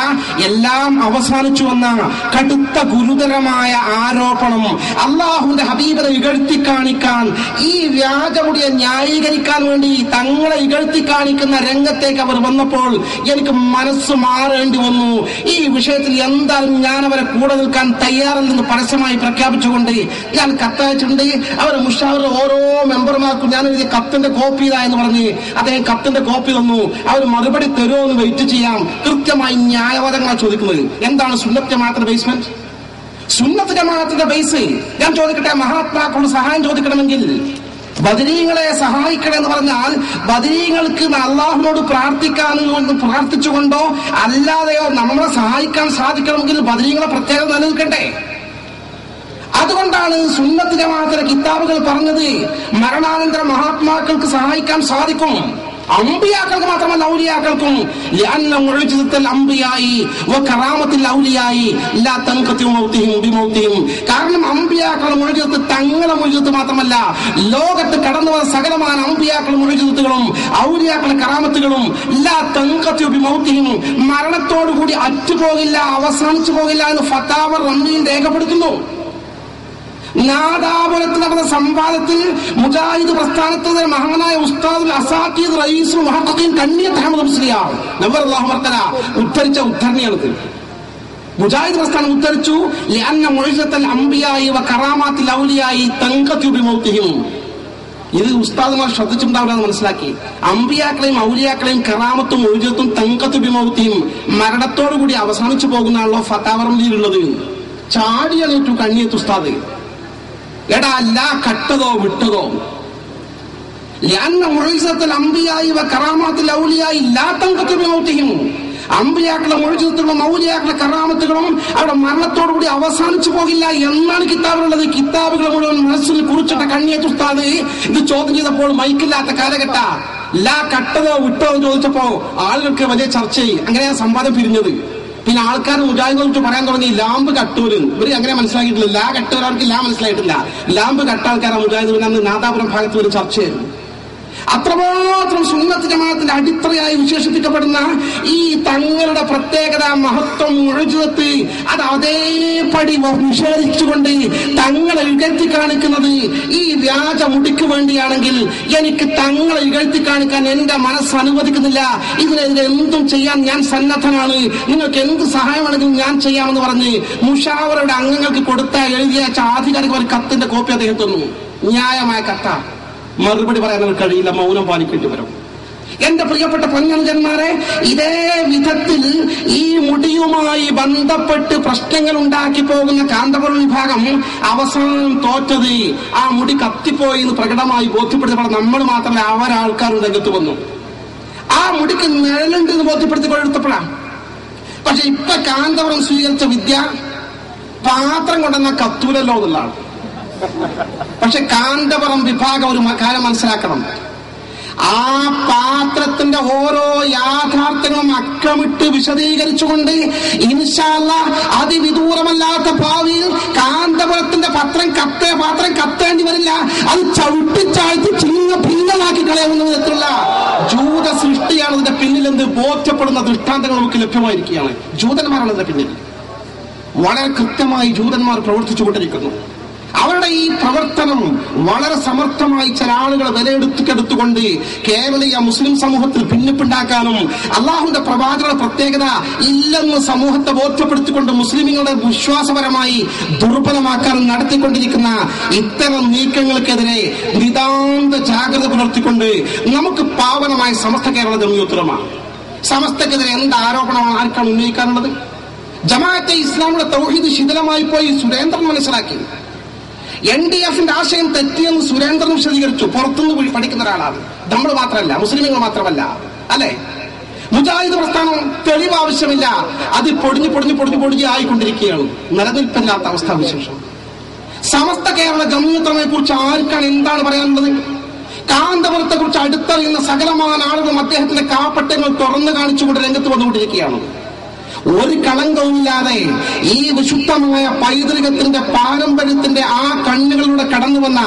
എല്ലാം അവസാനിച്ചു വന്ന കടുത്ത ഗുരുതരമായ ആരോപണം അള്ളാഹുവിന്റെ ഹബീബിനെ ഇകഴ്ത്തി കാണിക്കാൻ, ഈ വ്യാജമുടിയെ ന്യായീകരിക്കാൻ വേണ്ടി തങ്ങളെ ഇകഴ്ത്തി കാണിക്കുന്ന രംഗത്തേക്ക് അവർ വന്നപ്പോൾ എനിക്ക് മനസ്സ് മാറേണ്ടി വന്നു. ഈ വിഷയത്തിൽ എന്തായാലും ഞാൻ അവരെ കൂടെ നിൽക്കാൻ തയ്യാറല്ലെന്ന് പരസ്യമായി പ്രഖ്യാപിച്ചു ഞാൻ കത്തയച്ചിട്ടുണ്ട്. അവർ മുഷാവറിലെ ഓരോ മെമ്പർമാർക്കും ഞാൻ എഴുതിയ കത്തിന്റെ കോപ്പി ഇതാ എന്ന് പറഞ്ഞ് അദ്ദേഹം കത്തിന്റെ കോപ്പി തന്നു. അവർ മറുപടി തരുമോ എന്ന് വെയിറ്റ് ചെയ്യാം. കൃത്യമായി ന്യായവാദങ്ങളാണ് ചോദിക്കുന്നത്. എന്താണ് സുന്നത്ത് ജമാഅത്തിന്റെ ബേസ്മെന്റ്, സുന്നത്ത് ജമാഅത്തിന്റെ ബേസ്? ഞാൻ ചോദിക്കട്ടെ, മഹാത്മാക്കളുടെ സഹായം ചോദിക്കണമെങ്കിൽ ബദരീങ്ങളെ സഹായിക്കണമെന്ന് പറഞ്ഞാൽ ബദരീങ്ങൾക്ക് അള്ളാഹുവിനോട് പ്രാർത്ഥിച്ചുകൊണ്ടോ അല്ലാതെയോ നമ്മളെ സഹായിക്കാൻ സാധിക്കണമെങ്കിൽ ബദരീങ്ങളെ പ്രത്യേകം നിലനിൽക്കണ്ടേ? അതുകൊണ്ടാണ് സുന്നത്ത് ജമാഅത്തിലെ കിതാബുകൾ പറഞ്ഞത് മരണാനന്തര മഹാത്മാക്കൾക്ക് സഹായിക്കാൻ സാധിക്കും, അമ്പിയാക്കൾക്ക് മാത്രമല്ല ഔലിയാക്കൾക്കും. കാരണം അമ്പിയാക്കളുടെ മുഅ്ജിസത്ത് തങ്ങളുടെ മുഅ്ജിസത്ത് മാത്രമല്ല, ലോകത്ത് കടന്നു വന്ന സകലമായ അമ്പിയാക്കളുടെ മുഅ്ജിസത്തുകളും ഔലിയാക്കളുടെ കറാമത്തുകളും മരണത്തോടുകൂടി അറ്റുപോകില്ല, അവസാനിച്ചു പോകില്ല എന്ന് ഫതാവ റംലിയിൽ രേഖപ്പെടുത്തുന്നു. നാദാപുരത്തിൽ നടന്ന സംവാദത്തിൽ മുജാഹിദ് പ്രസ്ഥാനത്തിലെ മഹാനായ ഉസ്താദുൽ അസാഖീദ് റയീസുൽ മുഹഖഖീൻ കണ്ണിയത്ത് അഹ്മദ് മുസ്ലിയാർ നവറല്ലാഹു മർക്കല ഉദ്ധരിച്ച ഉദ്ധരണിയാണ്. മുജാഹിദ് പ്രസ്ഥാനം ഉദ്ധരിച്ചു, ലിഅന്ന മുഅ്ജിസത്തുൽ അംബിയായി വ കറാമാത്തിൽ ഔലിയായി തൻഖതു ബിമൗതിഹിം. ഇത് ഉസ്താദുമാർ ശ്രദ്ധിച്ചിട്ടുണ്ടാവില്ല എന്ന് മനസ്സിലാക്കി. അമ്പിയാക്കളെയും ഔലിയാക്കളെയും കറാമത്തും മുഅ്ജിസത്തും തൻഖതു ബിമൗതിഹിം മരണത്തോടുകൂടി അവസാനിച്ചു പോകുന്നതാണല്ലോ ഫതാവ റംലിയിലുള്ളത്. ചാടിയണേറ്റു കണ്ണിയത്ത് ഉസ്താദ്, എടാ അല്ല കട്ടതോ വിട്ടതോ. അമ്പിയാക്കളുടെ മുഅ്ജിസത്തുകളും ഔലിയാക്കളുടെ കറാമത്തുകളും അവിടെ മരണത്തോടുകൂടി അവസാനിച്ചു പോകില്ല എന്നാണ് കിതാബുള്ളത്. കിതാബുകൾ മുഴുവൻ മനസ്സിൽ കുറിച്ചിട്ട കണ്ണിയത്ത് ഉസ്താദ് ഇത് ചോദ്യം ചെയ്തപ്പോൾ മൈക്കില്ലാത്ത കാലഘട്ട കട്ടതോ വിട്ടോ എന്ന് ചോദിച്ചപ്പോ ആളുകൾക്ക് വലിയ ചർച്ചയായി. അങ്ങനെയാണ് സംവാദം പിരിഞ്ഞത്. പിന്നെ ആൾക്കാർ മുജാഹിദിനെ കുറിച്ച് പറയാൻ തുടങ്ങി ലാമ്പ് കട്ടൂര്. ഇവര് അങ്ങനെ മനസ്സിലാക്കിയിട്ടില്ല. കട്ടൂരവർക്ക് മനസ്സിലായിട്ടില്ല. ലാമ്പ് കട്ട ആൾക്കാരാണ് മുജാഹിദ്. അന്ന് നാദാപുരം ഭാഗത്ത് ഒരു ചർച്ചയായിരുന്നു. അത്രമാത്രം സുന്നത്ത് ജമാഅത്തിന്റെ അടിത്തറയായി വിശേഷിപ്പിക്കപ്പെടുന്ന ഈ തങ്ങളുടെ പ്രത്യേകത, മഹത്വം, മുഅ്ജിസത്ത് അത് അതേപടി നിഷേധിച്ചുകൊണ്ട് തങ്ങളെ ഇകഴ്ത്തി കാണിക്കുന്നത് ഈ വ്യാജ മുടിക്ക് വേണ്ടിയാണെങ്കിൽ എനിക്ക് തങ്ങളെ ഇകഴ്ത്തി കാണിക്കാൻ എന്റെ മനസ്സ് അനുവദിക്കുന്നില്ല. ഇതിനെതിരെ എന്തും ചെയ്യാൻ ഞാൻ സന്നദ്ധനാണ്, നിങ്ങൾക്ക് എന്ത് സഹായമാണെങ്കിലും ഞാൻ ചെയ്യാമെന്ന് പറഞ്ഞ് മുഷാവറയുടെ അംഗങ്ങൾക്ക് കൊടുത്ത എഴുതിയ ആധികാരിക ഒരു കത്തിന്റെ കോപ്പി അദ്ദേഹം തന്നു. ന്യായമായ കത്ത. മറുപടി പറയാൻ കഴിയില്ല, മൗനം പാലിക്കേണ്ടി വരും. എന്റെ പ്രിയപ്പെട്ട പൊന്നനുജന്മാരെ, ഇതേ വിധത്തിൽ ഈ മുടിയുമായി ബന്ധപ്പെട്ട് പ്രശ്നങ്ങൾ ഉണ്ടാക്കി പോകുന്ന കാന്തപുരം വിഭാഗം അവസാനം തോറ്റത് ആ മുടി കത്തിപ്പോയി എന്ന് പ്രകടമായി ബോധ്യപ്പെടുത്തപ്പെടാൻ നമ്മൾ മാത്രമല്ല അവരാൾക്കാരും രംഗത്ത് വന്നു. ആ മുടിക്ക് നിഴലുണ്ട് എന്ന് ബോധ്യപ്പെടുത്തി കൊടുത്തപ്പോഴാണ്. പക്ഷെ ഇപ്പൊ കാന്തപുരം സ്വീകരിച്ച വിദ്യ പാത്രം കൊണ്ടുവന്ന കത്തൂലല്ലോ എന്നുള്ളതാണ്. പക്ഷെ കാന്തപുരം വിഭാഗം ഒരു കാര്യം മനസ്സിലാക്കണം, ആ പാത്രത്തിന്റെ ഓരോ യാഥാർത്ഥ്യങ്ങളും അക്കമിട്ട് വിശദീകരിച്ചുകൊണ്ട് ഇൻഷാ അല്ലാഹ് അതിവിദൂരമല്ലാത്ത ഭാവിയിൽ കാന്തപുരത്തിന്റെ പാത്രം കത്തേണ്ടി വരില്ല. അത് ചവിട്ടിച്ചാഴ്ത്തി ഭിന്നമാക്കി കളയാവുന്ന വിധത്തിലുള്ള ജൂത സൃഷ്ടിയാണ് ഇതിന്റെ പിന്നിലെന്ന് ബോധ്യപ്പെടുന്ന ദൃഷ്ടാന്തങ്ങൾ നമുക്ക് ലഭ്യമായിരിക്കുകയാണ്. ജൂതന്മാരാണ് ഇതിന്റെ പിന്നിൽ. വളരെ കൃത്യമായി ജൂതന്മാർ പ്രവർത്തിച്ചുകൊണ്ടിരിക്കുന്നു. അവരുടെ ഈ പ്രവർത്തനം വളരെ സമർത്ഥമായി ചില ആളുകൾ വിലയെടുത്തുകൊണ്ട് കേരളീയ മുസ്ലിം സമൂഹത്തിൽ ഭിന്നിപ്പുണ്ടാക്കാനും അള്ളാഹുവിന്റെ പ്രവാചകരുടെ പ്രത്യേകത ഇല്ലെന്ന് സമൂഹത്തെ ബോധ്യപ്പെടുത്തിക്കൊണ്ട് മുസ്ലിമുകളുടെ വിശ്വാസപരമായി ദുർബലമാക്കാനും നടത്തിക്കൊണ്ടിരിക്കുന്ന ഇത്തരം നീക്കങ്ങൾക്കെതിരെ നിതാന്ത ജാഗ്രത പുലർത്തിക്കൊണ്ട് നമുക്ക് പാവനമായ സമസ്ത കേരള ജംഇയ്യത്തുലമ സമസ്തക്കെതിരെ എന്ത് ആരോപണമാണ് ആർക്കാണ് ഉന്നയിക്കാനുള്ളത്? ജമാഅത്തെ ഇസ്ലാമിയുടെ തൗഹീദ് ശിഥിലമായി പോയി സുരേന്ദ്രൻ മനസ്സിലാക്കി. NDF-ന്റെ ആശയം തെറ്റിയെന്ന് സുരേന്ദ്രൻ വിശദീകരിച്ചു. പുറത്തുനിന്ന് പഠിക്കുന്ന ഒരാളാണ്. നമ്മൾ മാത്രമല്ല, മുസ്ലിമുകൾ മാത്രമല്ല, അല്ലെ? മുജാഹിദ് പ്രസ്ഥാനം തെളിവ് ആവശ്യമില്ല, അത് പൊടിഞ്ഞ് ആയിക്കൊണ്ടിരിക്കുകയാണ്. നിലനിൽപ്പില്ലാത്ത അവസ്ഥാവിശേഷം. സമസ്ത കേരള ജംഇയ്യത്തുലമയെ കുറിച്ച് ആർക്കാണ് എന്താണ് പറയാനുള്ളത്? കാന്തപുരത്തെ കുറിച്ച് അടുത്തറിയുന്ന സകലമായ ആളുകളും അദ്ദേഹത്തിന്റെ കാപ്പട്യങ്ങൾ തുറന്നു കാണിച്ചുകൊണ്ട് രംഗത്ത് വന്നുകൊണ്ടിരിക്കുകയാണ്. ഒരു കളങ്കവുമില്ലാതെ ഈ വിശുദ്ധമായ പൈതൃകത്തിന്റെ പാരമ്പര്യത്തിന്റെ ആ കണ്ണുകളിലൂടെ കടന്നു വന്ന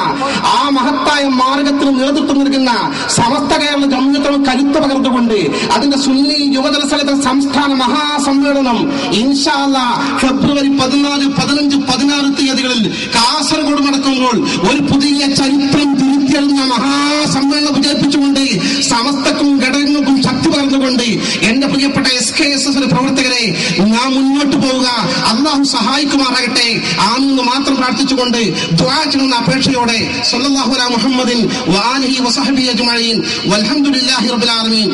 ആ മഹത്തായ മാർഗത്തിന് നേതൃത്വം നൽകുന്ന സമസ്ത കേരള ജംഇയ്യത്തുലമ കരുത്ത് പകർന്നുകൊണ്ട് അതിന്റെ സുന്നി യുവജനസംഘ സംസ്ഥാന മഹാസമ്മേളനം ഇൻഷാ അല്ലാഹ് ഫെബ്രുവരി 14, 15, 16 തീയതികളിൽ കാസർഗോഡ് നടക്കുമ്പോൾ ഒരു പുതിയ ചരിത്രം തിരുത്തിയെഴുന്ന മഹാസമ്മേളനം വിജയിപ്പിച്ചുകൊണ്ട് സമസ്തക്കും ഘടകങ്ങൾക്കും ശക്തി പകർന്നുകൊണ്ട് എന്റെ പ്രിയപ്പെട്ട SKSS പ്രവർത്തകരെ നാം മുന്നോട്ട് പോവുക. അള്ളാഹു സഹായിക്കുമാറാകട്ടെ. ആണെന്ന് മാത്രം പ്രാർത്ഥിച്ചുകൊണ്ട് ദുആ ചെയ്യുന്ന അപേക്ഷയോടെ സ്വല്ലല്ലാഹു അലാ മുഹമ്മദിൻ വആലിഹി വസഹ്ബിഹി അജ്മഈൻ വൽഹംദുലില്ലാഹി റബ്ബിൽ ആലമീൻ.